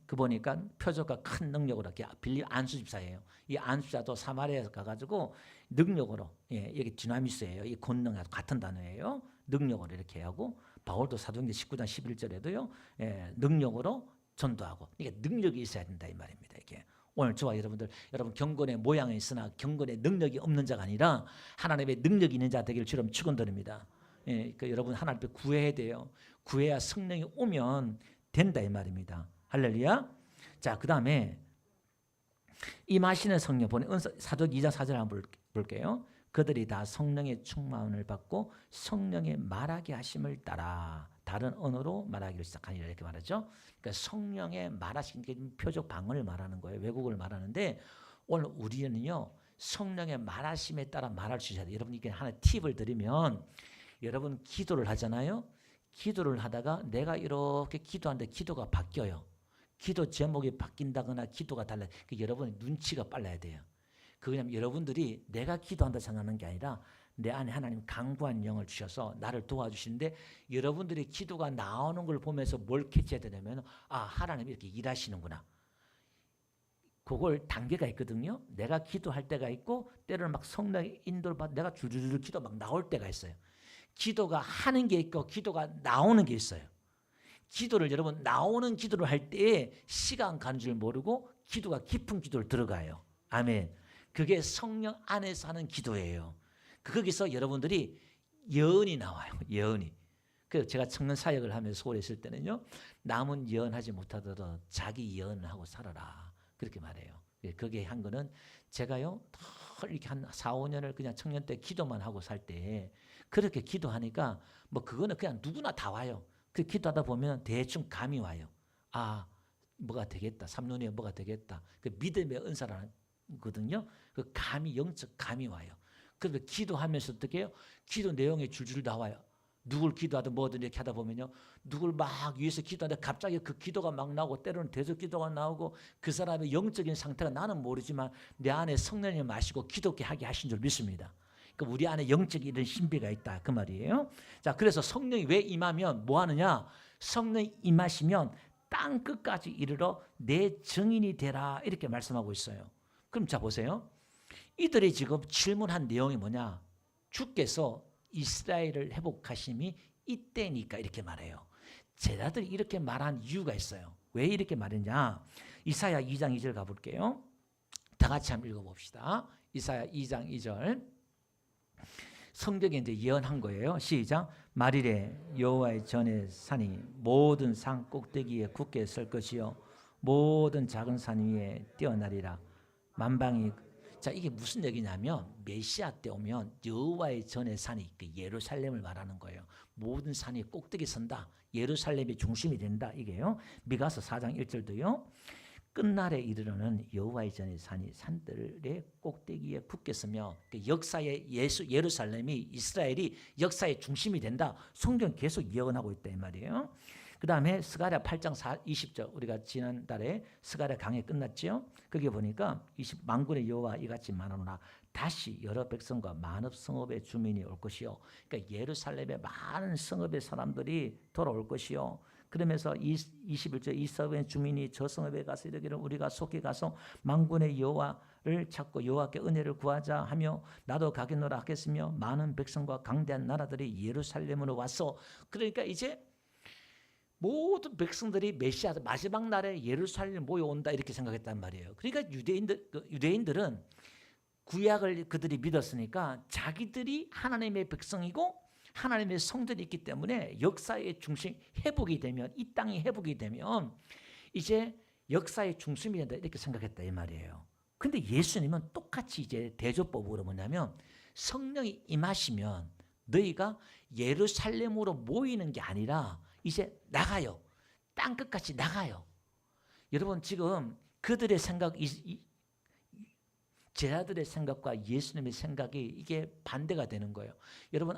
그 보니까 표적과 큰 능력으로 빌립 안수 집사예요. 이 안수 집사도 사마리아에 가가지고 능력으로 여기 디나미스예요. 이 권능하고 같은 단어예요. 능력으로 이렇게 하고 바울도 사도행전 19장 11절에도요. 능력으로 전도하고 이게 능력이 있어야 된다 이 말입니다. 이게. 오늘 저와 여러분 경건의 모양이 있으나 경건의 능력이 없는 자가 아니라 하나님의 능력이 있는 자 되기를 주름 축원드립니다. 여러분 하나님 앞에 구해야 돼요. 구해야 성령이 오면 된다 이 말입니다. 할렐루야. 자, 그다음에 임하시는 성령 보내 사도행전 2장 4절 한번 볼게요. 그들이 다 성령의 충만을 받고 성령의 말하게 하심을 따라 다른 언어로 말하기를 시작하니라 이렇게 말하죠. 그러니까 성령의 말하시는 게 표적 방언을 말하는 거예요. 외국어를 말하는데 오늘 우리는요 성령의 말하심에 따라 말할 수 있어야 돼요. 여러분 이게 하나 팁을 드리면 여러분 기도를 하잖아요. 기도를 하다가 내가 이렇게 기도하는데 기도가 바뀌어요. 기도 제목이 바뀐다거나 기도가 달라요. 여러분의 눈치가 빨라야 돼요. 그냥 여러분들이 내가 기도한다 생각하는 게 아니라 내 안에 하나님 강구한 영을 주셔서 나를 도와주시는데 여러분들이 기도가 나오는 걸 보면서 뭘 캐치해야 되냐면 하나님이 이렇게 일하시는구나. 그걸 단계가 있거든요. 내가 기도할 때가 있고 때로는 막 성령의 인도를 받아 내가 줄줄줄 기도 막 나올 때가 있어요. 기도가 하는 게 있고 기도가 나오는 게 있어요. 기도를 여러분 나오는 기도를 할 때에 시간 가는 줄 모르고 기도가 깊은 기도를 들어가요. 아멘. 그게 성령 안에서 하는 기도예요. 거기서 여러분들이 예언이 나와요. 예언이. 그래서 제가 청년 사역을 하면서 서울에 있을 때는요. 남은 예언하지 못하더라도 자기 예언을 하고 살아라. 그렇게 말해요. 그게 한 거는 제가요. 이렇게 한 4, 5년을 그냥 청년 때 기도만 하고 살 때 그렇게 기도하니까 뭐 그거는 그냥 누구나 다 와요. 그 기도하다 보면 대충 감이 와요. 뭐가 되겠다. 3년 후에 뭐가 되겠다. 그 믿음의 은사라는 거든요. 그 감이 영적 감이 와요. 그래서 기도하면서 어떻게 해요? 기도 내용이 줄줄 나와요. 누굴 기도하든 뭐든 이렇게 하다 보면요. 누굴 막 위해서 기도하다 갑자기 그 기도가 막 나오고 때로는 대적 기도가 나오고 그 사람의 영적인 상태가 나는 모르지만 내 안에 성령이 마시고 기도케 하게 하신 줄 믿습니다. 그러니까 우리 안에 영적인 이런 신비가 있다 그 말이에요. 자, 그래서 성령이 왜 임하면 뭐 하느냐? 성령이 임하시면 땅 끝까지 이르러 내 증인이 되라 이렇게 말씀하고 있어요. 그럼 자 보세요. 이들이 지금 질문한 내용이 뭐냐? 주께서 이스라엘을 회복하심이 이때니까 이렇게 말해요. 제자들이 이렇게 말한 이유가 있어요. 왜 이렇게 말했냐? 이사야 2장 2절 가볼게요. 다 같이 한번 읽어봅시다. 이사야 2장 2절. 성경에 이제 예언한 거예요. 시작. 말이래 여호와의 전에 산이 모든 산 꼭대기에 굳게 설 것이요 모든 작은 산 위에 뛰어나리라. 만방이 자 이게 무슨 얘기냐면 메시아 때 오면 여호와의 전의 산이 그 예루살렘을 말하는 거예요. 모든 산이 꼭대기 선다. 예루살렘이 중심이 된다. 이게요. 미가서 4장 1절도요. 끝날에 이르러는 여호와의 전의 산이 산들의 꼭대기에 붙겠으며 그 역사의 예루살렘이 이스라엘이 역사의 중심이 된다. 성경 계속 예언하고 있다 이 말이에요. 그 다음에 스가랴 8장 20절 우리가 지난달에 스가랴 강의 끝났죠. 거기 보니까 만군의 여호와 이같이 말하노라 다시 여러 백성과 많은 성읍의 주민이 올 것이요. 그러니까 예루살렘에 많은 성읍의 사람들이 돌아올 것이요. 그러면서 21절 이 성읍의 주민이 저 성읍에 가서 이르기를 우리가 속히 가서 만군의 여호와를 찾고 여호와께 은혜를 구하자 하며 나도 가겠노라 하겠으며 많은 백성과 강대한 나라들이 예루살렘으로 와서 그러니까 이제 모든 백성들이 메시아 마지막 날에 예루살렘 모여온다 이렇게 생각했단 말이에요. 그러니까 유대인들은 구약을 그들이 믿었으니까 자기들이 하나님의 백성이고 하나님의 성들이 있기 때문에 역사의 중심 회복이 되면 이 땅이 회복이 되면 이제 역사의 중심이 된다 이렇게 생각했다 이 말이에요. 근데 예수님은 똑같이 이제 대조법으로 뭐냐면 성령이 임하시면 너희가 예루살렘으로 모이는 게 아니라 이제 나가요. 땅끝까지 나가요. 여러분 지금 그들의 생각 제자들의 생각과 예수님의 생각이 이게 반대가 되는 거예요. 여러분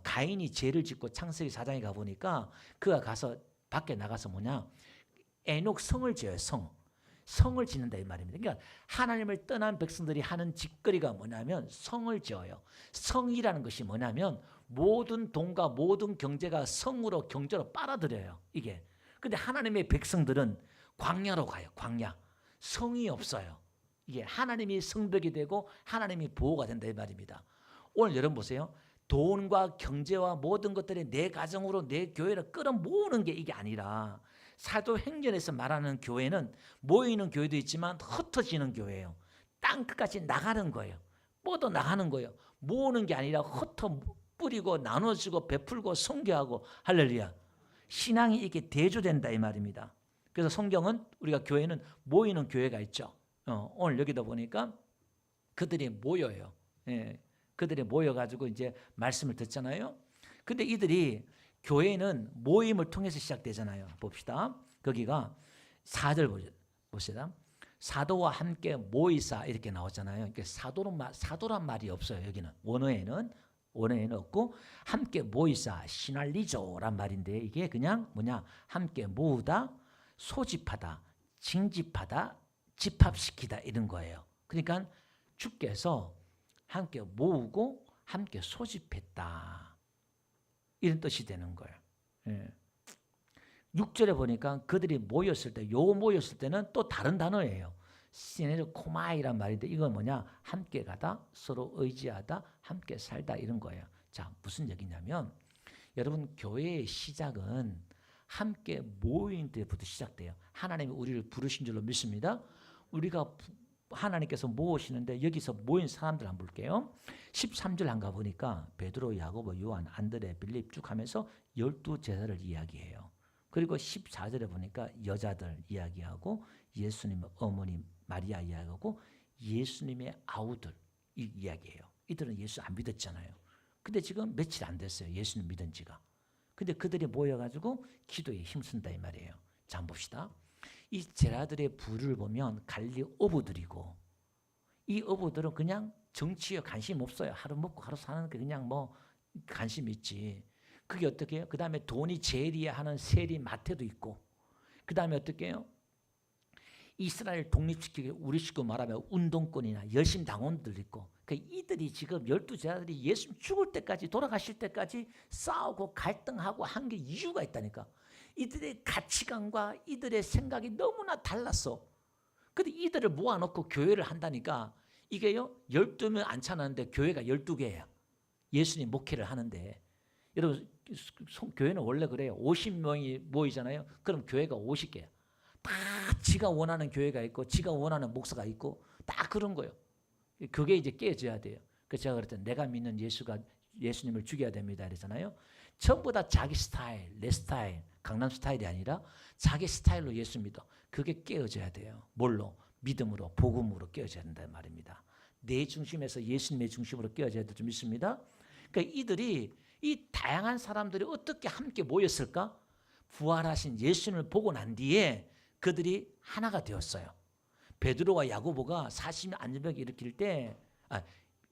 가인이 죄를 짓고 창세기 4장에 가보니까 그가 가서 밖에 나가서 뭐냐 에녹 성을 지어요. 성을 짓는다 이 말입니다. 그러니까 하나님을 떠난 백성들이 하는 짓거리가 뭐냐면 성을 지어요. 성이라는 것이 뭐냐면 모든 돈과 모든 경제가 성으로 경제로 빨아들여요. 이게. 근데 하나님의 백성들은 광야로 가요. 광야. 성이 없어요. 이게 하나님이 성벽이 되고 하나님이 보호가 된다 이 말입니다. 오늘 여러분 보세요. 돈과 경제와 모든 것들이 내 가정으로 내 교회를 끌어모으는 게 이게 아니라 사도행전에서 말하는 교회는 모이는 교회도 있지만 흩어지는 교회예요. 땅끝까지 나가는 거예요. 뻗어 나가는 거예요. 모으는 게 아니라 흩어 뿌리고 나눠주고 베풀고 선교하고 할렐루야. 신앙이 이렇게 대조된다 이 말입니다. 그래서 성경은 우리가 교회는 모이는 교회가 있죠. 오늘 여기다 보니까 그들이 모여요. 예, 그들이 모여가지고 이제 말씀을 듣잖아요. 근데 이들이 교회는 모임을 통해서 시작되잖아요. 봅시다. 거기가 4절 봅시다. 사도와 함께 모이사 이렇게 나오잖아요. 그러니까 사도란 말이 없어요. 여기는 원어에는 없고 함께 모이사 시날리조란 말인데 이게 그냥 뭐냐 함께 모으다 소집하다 징집하다 집합시키다 이런 거예요. 그러니까 주께서 함께 모으고 함께 소집했다 이런 뜻이 되는 거예요. 예. 6절에 보니까 그들이 모였을 때는 또 다른 단어예요. 시네르코마이란 말인데 이건 뭐냐 함께 가다 서로 의지하다 함께 살다 이런 거예요. 자 무슨 얘기냐면 여러분 교회의 시작은 함께 모인 때부터 시작돼요. 하나님이 우리를 부르신 줄로 믿습니다. 우리가 하나님께서 모으시는데 여기서 모인 사람들 한번 볼게요. 13절 한 가보니까 베드로, 야고보, 요한, 안드레, 빌립 쭉 하면서 12제자를 이야기해요. 그리고 14절에 보니까 여자들 이야기하고 예수님의 어머니 마리아 이야기하고 예수님의 아우들 이야기해요. 이들은 예수 안 믿었잖아요. 근데 지금 며칠 안 됐어요. 예수님 믿은 지가. 근데 그들이 모여가지고 기도에 힘쓴다 이 말이에요. 자 한번 봅시다. 이 제자들의 부를 보면 갈리 어부들이고 이 어부들은 그냥 정치에 관심 없어요. 하루 먹고 하루 사는 게 그냥 뭐 관심 있지. 그게 어떻게 해요? 그 다음에 돈이 제일이야 하는 세리 마태도 있고 그 다음에 어떻게 해요? 이스라엘 독립시키기 우리 식구 말하면 운동권이나 열심 당원들 있고 그러니까 이들이 지금 12제자들이 예수님 죽을 때까지 돌아가실 때까지 싸우고 갈등하고 한 게 이유가 있다니까. 이들의 가치관과 이들의 생각이 너무나 달랐어. 근데 이들을 모아놓고 교회를 한다니까 이게요 12명 안 차는데 교회가 12개야. 예수님 목회를 하는데 여러분 교회는 원래 그래요. 50명이 모이잖아요. 그럼 교회가 50개야. 다 지가 원하는 교회가 있고 지가 원하는 목사가 있고 다 그런 거예요. 그게 이제 깨져야 돼요. 그래서 제가 그랬더니 내가 믿는 예수님을 죽여야 됩니다 그랬잖아요. 전부 다 자기 스타일, 내 스타일, 강남 스타일이 아니라 자기 스타일로 예수 믿어. 그게 깨어져야 돼요. 뭘로? 믿음으로, 복음으로 깨어져야 된다는 말입니다. 내 중심에서 예수님의 중심으로 깨어져야 될 줄 믿습니다. 그러니까 이들이 이 다양한 사람들이 어떻게 함께 모였을까? 부활하신 예수님을 보고 난 뒤에 그들이 하나가 되었어요. 베드로와 야고보가 40년 안전병 일으킬 때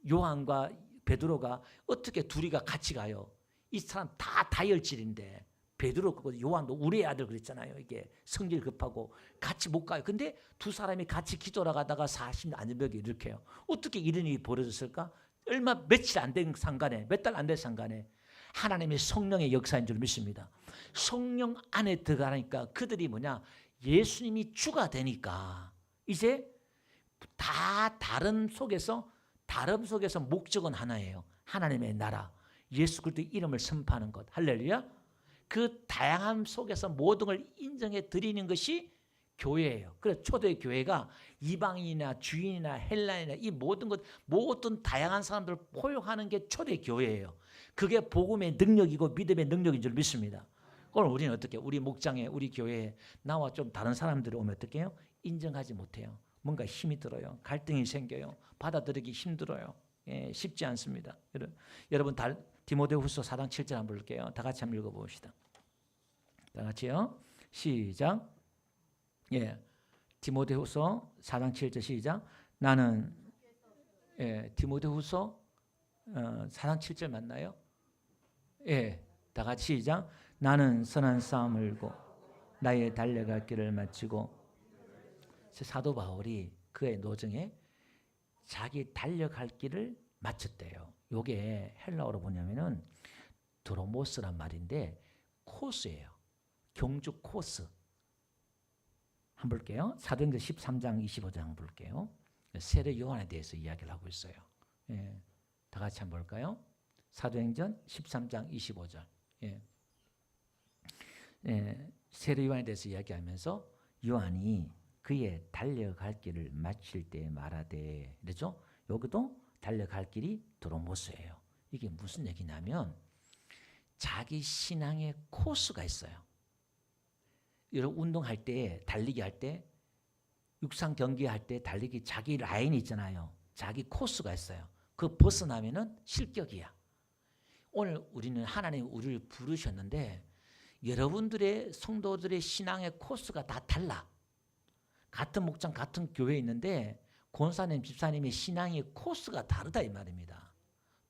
요한과 베드로가 어떻게 둘이가 같이 가요? 이 사람 다 다혈질인데 베드로 요한도 우리의 아들 그랬잖아요. 이게 성질 급하고 같이 못 가요. 근데 두 사람이 같이 기도하러 가다가 40년 안전벽에 이렇게요. 어떻게 이런 일이 벌어졌을까? 얼마 며칠 안 된 상간에, 몇 달 안 된 상간에 하나님의 성령의 역사인 줄 믿습니다. 성령 안에 들어가니까 그들이 뭐냐? 예수님이 주가 되니까 이제 다 다름 속에서 목적은 하나예요. 하나님의 나라, 예수 그리스도의 이름을 선포하는 것. 할렐루야. 그 다양함 속에서 모든 걸 인정해 드리는 것이 교회예요. 그래서 초대 교회가 이방인이나 주인이나 헬라인이나 이 모든 다양한 사람들을 포용하는 게 초대 교회예요. 그게 복음의 능력이고 믿음의 능력인 줄 믿습니다. 오늘 우리는 어떻게 우리 목장에 우리 교회에 나와 좀 다른 사람들이 오면 어떻게 해요? 인정하지 못해요. 뭔가 힘이 들어요. 갈등이 생겨요. 받아들이기 힘들어요. 쉽지 않습니다. 여러분 디모데후서 4장 7절 한번 볼게요. 다 같이 한번 읽어봅시다. 다 같이요. 시작. 디모데후서 4장 7절 시작. 나는 디모데후서 4장 7절 맞나요? 다 같이 시작. 나는 선한 싸움을 이고 나의 달려갈 길을 마치고. 사도 바울이 그의 노정에 자기 달려갈 길을 마쳤대요. 요게 헬라어로 보냐면은 드로모스란 말인데 코스예요. 경주 코스. 한번 볼게요. 사도행전 13장 25장 한번 볼게요. 세례 요한에 대해서 이야기를 하고 있어요. 다 같이 한번 볼까요? 사도행전 13장 25절. 세례 요한에 대해서 이야기하면서 요한이 그의 달려갈 길을 마칠 때 말하되, 그렇죠? 여기도 달려갈 길이 드로모스예요. 이게 무슨 얘기냐면 자기 신앙의 코스가 있어요. 여러분 운동할 때, 달리기 할 때, 육상 경기할 때 달리기 자기 라인이 있잖아요. 자기 코스가 있어요. 그 벗어나면은 실격이야. 오늘 우리는 하나님 우리를 부르셨는데 여러분들의 성도들의 신앙의 코스가 다 달라. 같은 목장 같은 교회에 있는데 권사님 집사님의 신앙의 코스가 다르다 이 말입니다.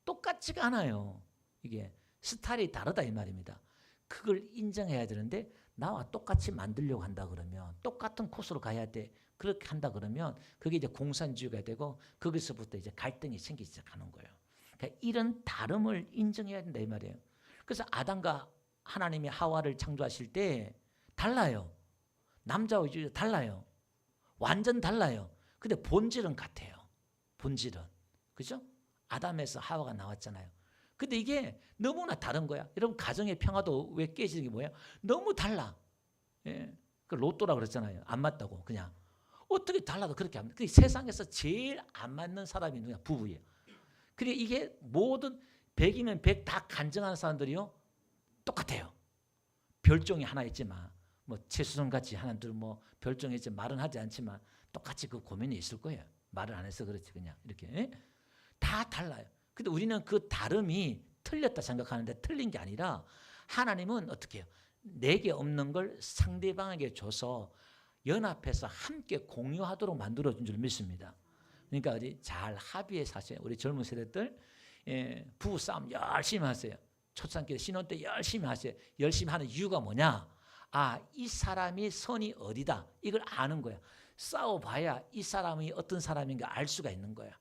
똑같지가 않아요. 이게 스타일이 다르다 이 말입니다. 그걸 인정해야 되는데 나와 똑같이 만들려고 한다 그러면 똑같은 코스로 가야 돼. 그렇게 한다 그러면 그게 이제 공산주의가 되고 거기서부터 이제 갈등이 생기기 시작하는 거예요. 그러니까 이런 다름을 인정해야 된다 이 말이에요. 그래서 아담과 하나님이 하와를 창조하실 때 달라요. 남자와 여자 달라요. 완전 달라요. 근데 본질은 같아요. 본질은. 그죠? 아담에서 하와가 나왔잖아요. 근데 이게 너무나 다른 거야. 여러분 가정의 평화도 왜 깨지는 게 뭐예요? 너무 달라. 그 로또라 그랬잖아요. 안 맞다고 그냥. 어떻게 달라도 그렇게 합니까? 그 세상에서 제일 안 맞는 사람이 누구야? 부부예요. 근데 이게 모든 100이면 100 다 간증하는 사람들이요. 똑같아요. 별종이 하나 있지만 뭐 최수성 같이 하나둘 뭐 별종이 있지 말은 하지 않지만 똑같이 그 고민이 있을 거예요. 말을 안 해서 그렇지 그냥 이렇게 다 달라요. 근데 우리는 그 다름이 틀렸다 생각하는데 틀린 게 아니라 하나님은 어떻게 해요? 내게 없는 걸 상대방에게 줘서 연합해서 함께 공유하도록 만들어준 줄 믿습니다. 그러니까 우리 잘 합의해서 하세요. 우리 젊은 세대들 부부싸움 열심히 하세요. 초창기 신혼 때 열심히 하세요. 열심히 하는 이유가 뭐냐? 아, 이 사람이 선이 어디다 이걸 아는 거야. 싸워봐야 이 사람이 어떤 사람인가 알 수가 있는 거야.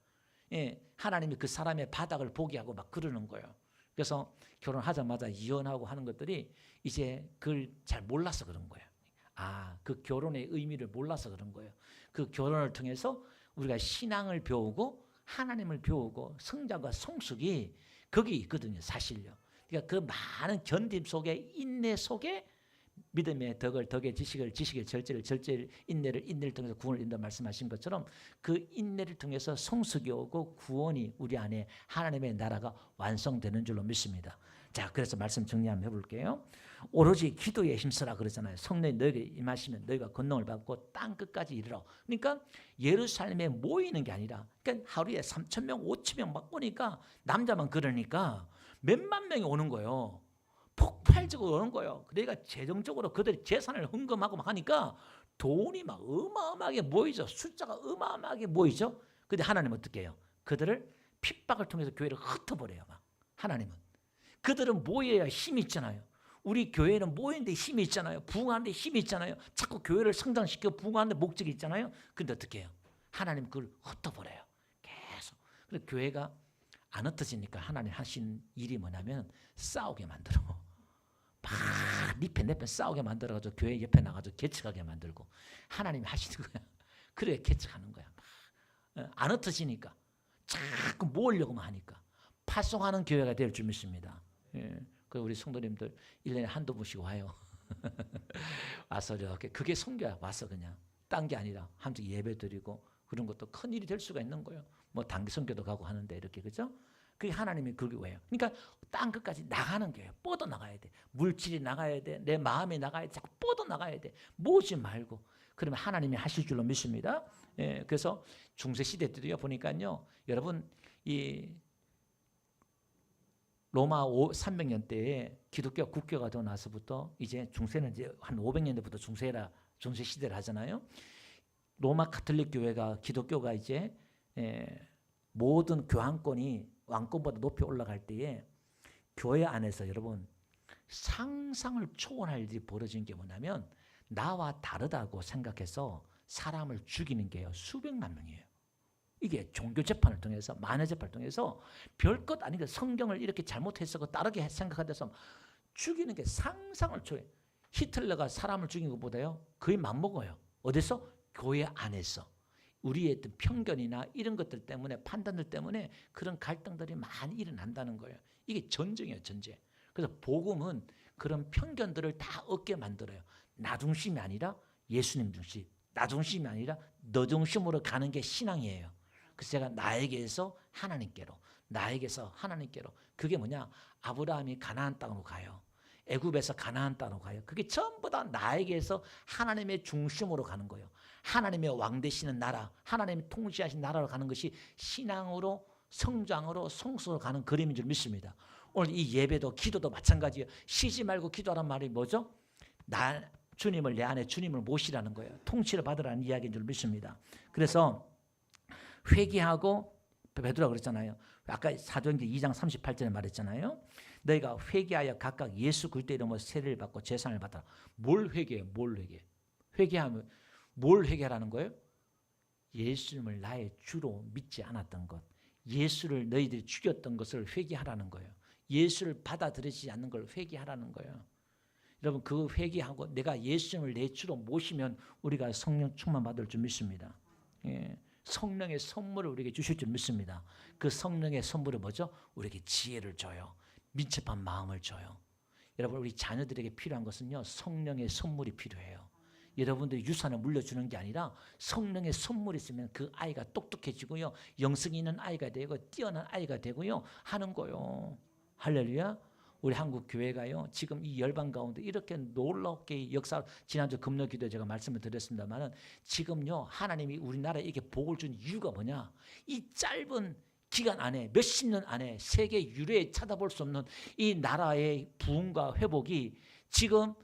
하나님이 그 사람의 바닥을 보게 하고 막 그러는 거예요. 그래서 결혼하자마자 이혼하고 하는 것들이 이제 그걸 잘 몰라서 그런 거예요. 아, 그 결혼의 의미를 몰라서 그런 거예요. 그 결혼을 통해서 우리가 신앙을 배우고 하나님을 배우고 성장과 성숙이 거기 있거든요. 사실요. 그러니까 그 많은 견딤 속에 인내 속에 믿음의 덕의 지식의 절제를 인내를 통해서 구원을 이룬다 말씀하신 것처럼 그 인내를 통해서 성숙이 오고 구원이 우리 안에 하나님의 나라가 완성되는 줄로 믿습니다. 자, 그래서 말씀 정리 한번 해볼게요. 오로지 기도에 힘쓰라 그러잖아요. 성령이 너에게 임하시면 너희가 권능을 받고 땅 끝까지 이르러. 그러니까 예루살렘에 모이는 게 아니라 그러니까 하루에 3,000명 5,000명 막 오니까 남자만 그러니까 몇만 명이 오는 거예요. 폭발적으로 오는 거예요. 그러니까 재정적으로 그들이 재산을 헌금하고 막 하니까 돈이 막 어마어마하게 모이죠. 숫자가 어마어마하게 모이죠. 근데 하나님은 어떻게 해요? 그들을 핍박을 통해서 교회를 흩어버려요. 막 하나님은. 그들은 모여야 힘이 있잖아요. 우리 교회는 모이는데 힘이 있잖아요. 부흥하는데 힘이 있잖아요. 자꾸 교회를 성장시켜 부흥하는데 목적이 있잖아요. 근데 어떻게 해요? 하나님 그걸 흩어버려요. 계속. 그래서 교회가 안 흩어지니까 하나님 하신 일이 뭐냐면 싸우게 만들어. 막 니패 내패 싸우게 만들어가지고 교회 옆에 나가서 개척하게 만들고 하나님이 하시는 거야. 그래 개척하는 거야. 막. 안 흩어지니까 자꾸 모으려고만 하니까 파송하는 교회가 될 줄 믿습니다. 예. 그 우리 성도님들 1년에 한두 번씩 와요. 와서 이렇게 그게 선교야. 와서 그냥 딴 게 아니라 함께 예배 드리고 그런 것도 큰 일이 될 수가 있는 거예요. 뭐 단기 선교도 가고 하는데 이렇게 그죠? 그게 하나님이 그게 왜요? 그러니까 땅 끝까지 나가는 거예요. 뻗어 나가야 돼. 물질이 나가야 돼. 내 마음이 나가야 돼. 자꾸 뻗어 나가야 돼. 모으지 말고. 그러면 하나님이 하실 줄로 믿습니다. 예, 그래서 중세 시대 때도요 보니까요, 여러분 이 로마 300년 때에 기독교 국교가 되고 나서부터 이제 중세는 이제 한 500년대부터 중세 시대를 하잖아요. 로마 가톨릭 교회가 기독교가 이제 모든 교황권이 왕권보다 높이 올라갈 때에 교회 안에서 여러분 상상을 초월할 일이 벌어진 게 뭐냐면 나와 다르다고 생각해서 사람을 죽이는 게요 수백만 명이에요. 이게 종교 재판을 통해서 만해 재판을 통해서 별것 아니게 성경을 이렇게 잘못해서 다르게 생각하면서 죽이는 게 상상을 초월해. 히틀러가 사람을 죽인 것보다요 거의 맞먹어요. 어디서? 교회 안에서. 우리의 어떤 편견이나 이런 것들 때문에 판단들 때문에 그런 갈등들이 많이 일어난다는 거예요. 이게 전쟁이에요, 전쟁. 그래서 복음은 그런 편견들을 다 얻게 만들어요. 나 중심이 아니라 예수님 중심, 나 중심이 아니라 너 중심으로 가는 게 신앙이에요. 그래서 제가 나에게서 하나님께로, 나에게서 하나님께로. 그게 뭐냐? 아브라함이 가나안 땅으로 가요. 애굽에서 가나안 땅으로 가요. 그게 전부 다 나에게서 하나님의 중심으로 가는 거예요. 하나님의 왕 되시는 나라, 하나님이 통치하신 나라로 가는 것이 신앙으로 성장으로 성수로 가는 그림인 줄 믿습니다. 오늘 이 예배도 기도도 마찬가지예요. 쉬지 말고 기도하란 말이 뭐죠? 주님을 내 안에 주님을 모시라는 거예요. 통치를 받으라는 이야기인 줄 믿습니다. 그래서 회개하고 베드로가 그랬잖아요. 아까 사도행전 2장 38절에 말했잖아요. 너희가 회개하여 각각 예수 그리스도의 이름으로 세례를 받고 제사를 받아라. 뭘 회개해? 뭘 회개해? 회개하면 뭘 회개하라는 거예요? 예수님을 나의 주로 믿지 않았던 것, 예수를 너희들이 죽였던 것을 회개하라는 거예요. 예수를 받아들이지 않는 걸 회개하라는 거예요. 여러분 그 회개하고 내가 예수님을 내 주로 모시면 우리가 성령 충만 받을 줄 믿습니다. 예. 성령의 선물을 우리에게 주실 줄 믿습니다. 그 성령의 선물은 뭐죠? 우리에게 지혜를 줘요. 민첩한 마음을 줘요. 여러분 우리 자녀들에게 필요한 것은요 성령의 선물이 필요해요. 여러분들이 유산을 물려주는 게 아니라 성령의 선물이 있으면 그 아이가 똑똑해지고요 영성이 있는 아이가 되고 뛰어난 아이가 되고요 하는 거요. 할렐루야. 우리 한국 교회가요 지금 이 열방 가운데 이렇게 놀랍게 역사, 지난주 금요 기도에 제가 말씀을 드렸습니다만은 지금요 하나님이 우리나라에 이렇게 복을 준 이유가 뭐냐? 이 짧은 기간 안에 몇십 년 안에 세계 유례에 찾아볼 수 없는 이 나라의 부흥과 회복이 지금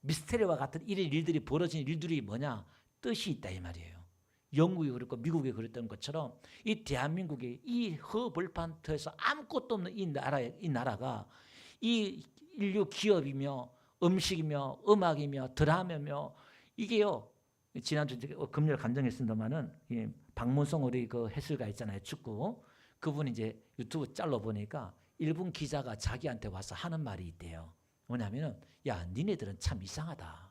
미스테리와 같은 이런 일들이 벌어진 일들이 뭐냐? 뜻이 있다 이 말이에요. 영국이 그랬고 미국이 그랬던 것처럼 이 대한민국의 이 허벌판터에서 아무것도 없는 이 나라가 이 인류 기업이며 음식이며 음악이며 드라마며 이게요 지난주 금요일 감정했습니다만은 박문성 우리 그 해설가 있잖아요 축구 그분이 이제 유튜브 짤로 보니까 일본 기자가 자기한테 와서 하는 말이 있대요. 뭐냐면은 야 니네들은 참 이상하다.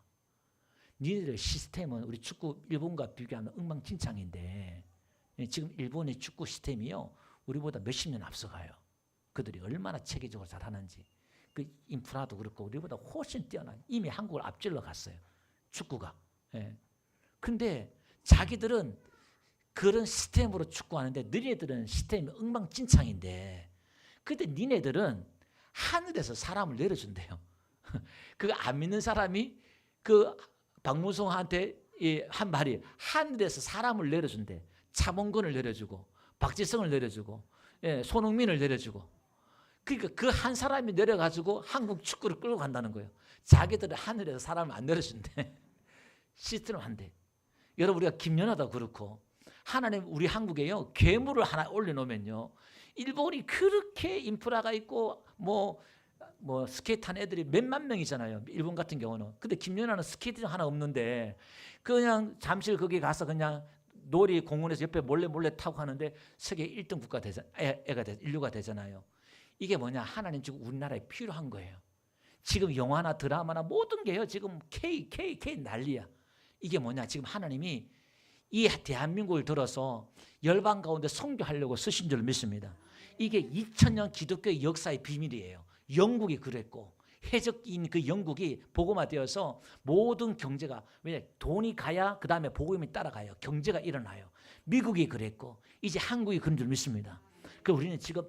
니네들 시스템은 우리 축구 일본과 비교하면 엉망진창인데 지금 일본의 축구 시스템이요 우리보다 몇십 년 앞서가요. 그들이 얼마나 체계적으로 잘하는지 그 인프라도 그렇고 우리보다 훨씬 뛰어난 이미 한국을 앞질러 갔어요. 축구가. 그런데 자기들은 그런 시스템으로 축구하는데 너희들은 시스템이 엉망진창인데 근데 니네들은 하늘에서 사람을 내려준대요. 그거 안 믿는 사람이 그 박무성한테 한 말이 하늘에서 사람을 내려준대. 차범근을 내려주고 박지성을 내려주고 손흥민을 내려주고 그러니까 그 한 사람이 내려가지고 한국 축구를 끌고 간다는 거예요. 자기들은 하늘에서 사람을 안 내려준대. 시스템을 한대. 여러분 우리가 김연아도 그렇고 하나님 우리 한국에요 괴물을 하나 올려놓으면요 일본이 그렇게 인프라가 있고 뭐 뭐 스케이트 하는 애들이 몇만 명이잖아요. 일본 같은 경우는. 근데 김연아는 스케이트 하나 없는데 그냥 잠실 거기 가서 그냥 놀이 공원에서 옆에 몰래 타고 하는데 세계 1등 국가 인류가 되잖아요. 이게 뭐냐? 하나님 지금 우리나라에 필요한 거예요. 지금 영화나 드라마나 모든 게요. 지금 K 난리야. 이게 뭐냐? 지금 하나님이 이 대한민국을 들어서 열방 가운데 선교하려고 쓰신 줄 믿습니다. 이게 2000년 기독교의 역사의 비밀이에요. 영국이 그랬고 해적인 그 영국이 복음화되어서 모든 경제가, 왜냐 돈이 가야 그 다음에 복음이 따라가요. 경제가 일어나요. 미국이 그랬고 이제 한국이 그런 줄 믿습니다. 그 우리는 지금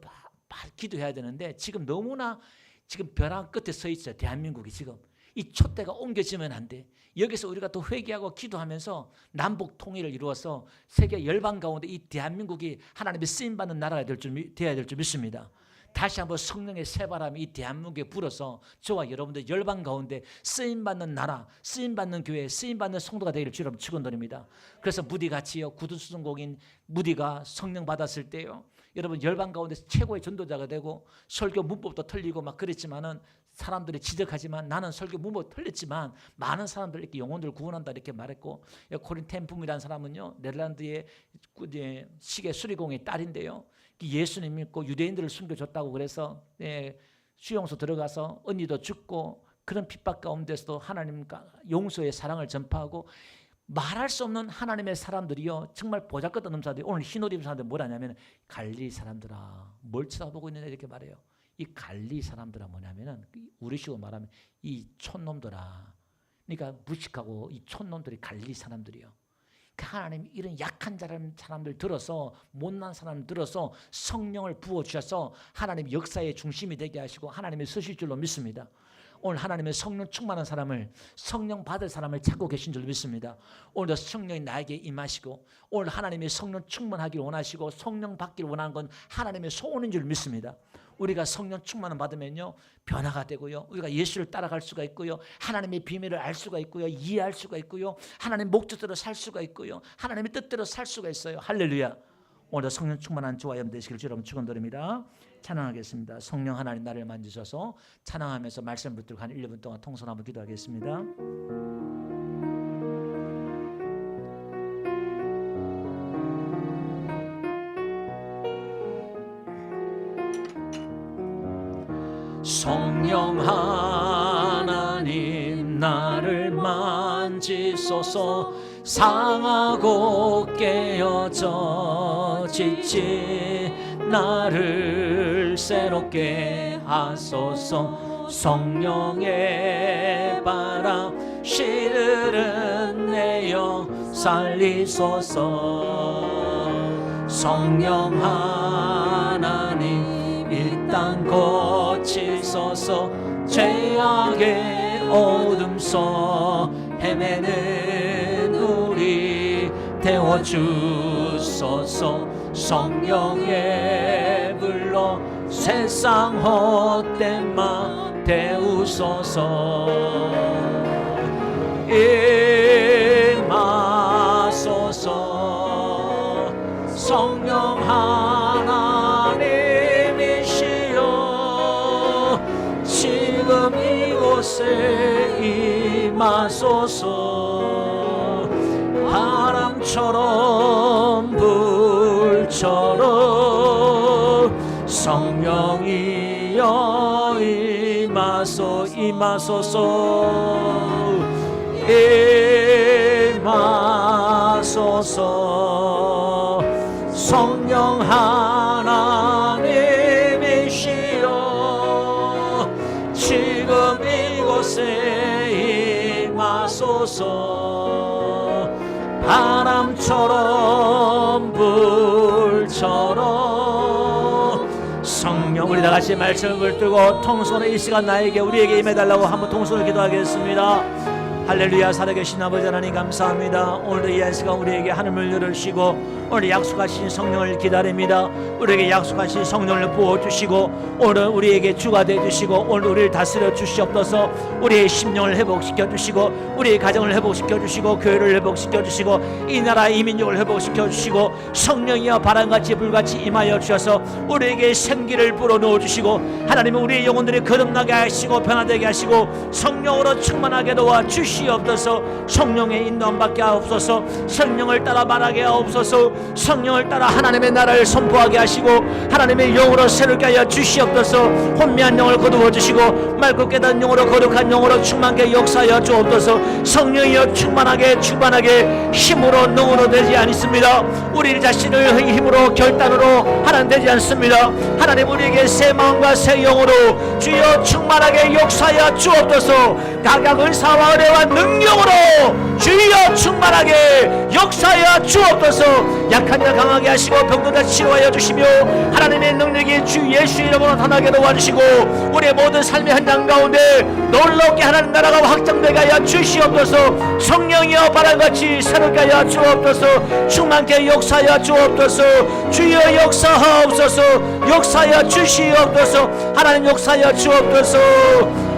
기도해야 되는데 지금 너무나 지금 벼랑 끝에 서 있어요. 대한민국이 지금 이 촛대가 옮겨지면 안 돼. 여기서 우리가 또 회개하고 기도하면서 남북 통일을 이루어서 세계 열방 가운데 이 대한민국이 하나님의 쓰임받는 나라가 되어야 될 줄 믿습니다. 다시 한번 성령의 새바람이 이 대한민국에 불어서 저와 여러분들 열방 가운데 쓰임받는 나라, 쓰임받는 교회, 쓰임받는 성도가 되기를 주로 축원드립니다. 그래서 무디같이요, 구두수성공인 무디가 성령 받았을 때요, 여러분 열방 가운데 최고의 전도자가 되고 설교 문법도 틀리고 막 그랬지만은 사람들이 지적하지만 나는 설교 문법 틀렸지만 많은 사람들 이렇게 영혼들을 구원한다 이렇게 말했고, 코린 텐품이라는 사람은요 네덜란드의 시계 수리공의 딸인데요, 예수님 믿고 유대인들을 숨겨줬다고 그래서 수용소 들어가서 언니도 죽고 그런 핍박 가운데서도 하나님과 용서의 사랑을 전파하고 말할 수 없는 하나님의 사람들이요 정말 보잘것없는 사람들이 오늘 흰옷 입은 사람들 뭐라냐면 갈릴리 사람들아 뭘 쳐다보고 있느냐 이렇게 말해요. 이 갈릴리 사람들아 뭐냐면은 우리식으로 말하면 이 촌놈들아, 그러니까 무식하고 이 촌놈들이 갈릴리 사람들이요. 하나님 이런 약한 사람들 들어서 못난 사람 들어서 성령을 부어주셔서 하나님 역사의 중심이 되게 하시고 하나님의 쓰실 줄로 믿습니다. 오늘 하나님의 성령 충만한 사람을, 성령 받을 사람을 찾고 계신 줄 믿습니다. 오늘도 성령이 나에게 임하시고 오늘 하나님의 성령 충만하기를 원하시고 성령 받기를 원하는 건 하나님의 소원인 줄 믿습니다. 우리가 성령 충만을 받으면요 변화가 되고요, 우리가 예수를 따라갈 수가 있고요, 하나님의 비밀을 알 수가 있고요, 이해할 수가 있고요, 하나님의 목적대로 살 수가 있고요, 하나님의 뜻대로 살 수가 있어요. 할렐루야. 오늘도 성령 충만한 저와 여러분 되시길 주로 축원드립니다. 찬양하겠습니다. 성령 하나님 나를 만지셔서 찬양하면서 말씀을 붙들고 한 1분 동안 통성 한번 기도하겠습니다. 성령 하나님 나를 만지소서. 상하고 깨어져 지친 나를 새롭게 하소서. 성령의 바람 시들은 내 영 살리소서. 성령 하나님 이 땅 고치소서. 죄악의 어둠 속 헤매는 우리 태워주소서. 성령의 불로 세상 헛된 맘 태우소서. 임하소서. 성령 하나님이시여 지금 이곳에 임하소서. 바람처럼 불처럼 성령이여 임하소서. 임하소서. 성령 하나님이시여 지금 이곳에 임하소서. 바람처럼 불처럼 성령, 우리 다같이 말씀을 붙들고 통성으로 이 시간 나에게 우리에게 임해달라고 한번 통성으로 기도하겠습니다. 할렐루야. 살아계신 아버지 하나님 감사합니다. 오늘도 이 시간 우리에게 하늘을 열으시고 오늘 약속하신 성령을 기다립니다. 우리에게 약속하신 성령을 부어주시고 오늘 우리에게 주가 되어주시고 오늘 우리를 다스려 주시옵소서. 우리의 심령을 회복시켜 주시고 우리의 가정을 회복시켜 주시고 교회를 회복시켜 주시고 이 나라 이 민족을 회복시켜 주시고 성령이여 바람같이 불같이 임하여 주셔서 우리에게 생기를 불어넣어 주시고 하나님은 우리의 영혼들이 거듭나게 하시고 변화되게 하시고 성령으로 충만하게 도와 주시옵소서. 성령의 인도함 받게 하옵소서. 성령을 따라 말하게 하옵소서. 성령을 따라 하나님의 나라를 선포하게 하시고 하나님의 영으로 새롭게 하여 주시옵소서. 혼미한 영을 거두어 주시고 맑고 깨달은 영으로 거룩한 영으로 충만하게 역사하여 주옵소서. 성령이여 충만하게 힘으로 능으로 되지 않습니다. 우리 자신을 힘으로 결단으로 하나님 되지 않습니다. 하나님 우리에게 새 마음과 새 영으로 주여 충만하게 역사하여 주옵소서. 각각 은사와 은혜와 능력으로 주여 충만하게 역사하여 주옵소서. 약한 자 강하게 하시고 병든 자 치료하여 주시며 하나님의 능력이 주 예수 이름으로 나타나게 도와주시고 우리의 모든 삶의 현장 가운데 놀랍게 하나님 나라가 확장되게 하여 주시옵소서. 성령이여 바람같이 새롭게 하여 주옵소서. 충만케 역사하여 주옵소서. 주여 역사하옵소서. 역사하여 주시옵소서. 하나님 역사하여 주옵소서.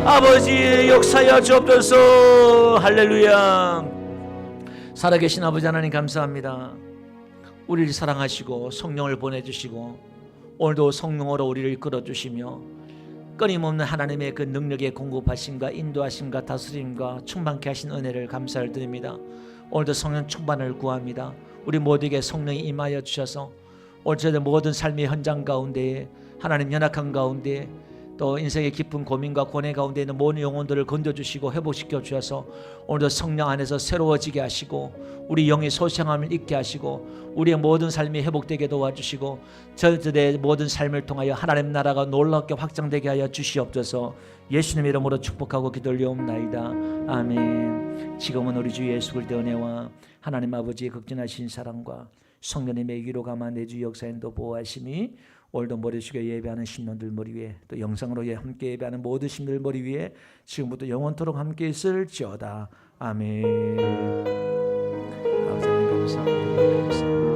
아버지 역사하여 주옵소서. 할렐루야. 살아계신 아버지 하나님 감사합니다. 우리를 사랑하시고 성령을 보내주시고 오늘도 성령으로 우리를 이끌어주시며 끊임없는 하나님의 그 능력의 공급하심과 인도하심과 다스림과 충만케 하신 은혜를 감사를 드립니다. 오늘도 성령 충만을 구합니다. 우리 모두에게 성령이 임하여 주셔서 오늘 저희들 모든 삶의 현장 가운데에 하나님 연약한 가운데 또 인생의 깊은 고민과 고뇌 가운데 있는 모든 영혼들을 건져주시고 회복시켜 주셔서 오늘도 성령 안에서 새로워지게 하시고 우리 영의 소생함을 잊게 하시고 우리의 모든 삶이 회복되게 도와주시고 저들의 모든 삶을 통하여 하나님 나라가 놀랍게 확장되게 하여 주시옵소서. 예수님 이름으로 축복하고 기도올리옵나이다. 아멘. 지금은 우리 주 예수 그리스도의 은혜와 하나님 아버지의 극진하신 사랑과 성령님의 위로가 내주 역사인도 보호하심이 오늘도 머리 숙여 예배하는 신령들 머리 위에 또 영상으로 함께 예배하는 모든 신들 머리 위에 지금부터 영원토록 함께 있을지어다. 아멘. 감사합니다. 감사합니다.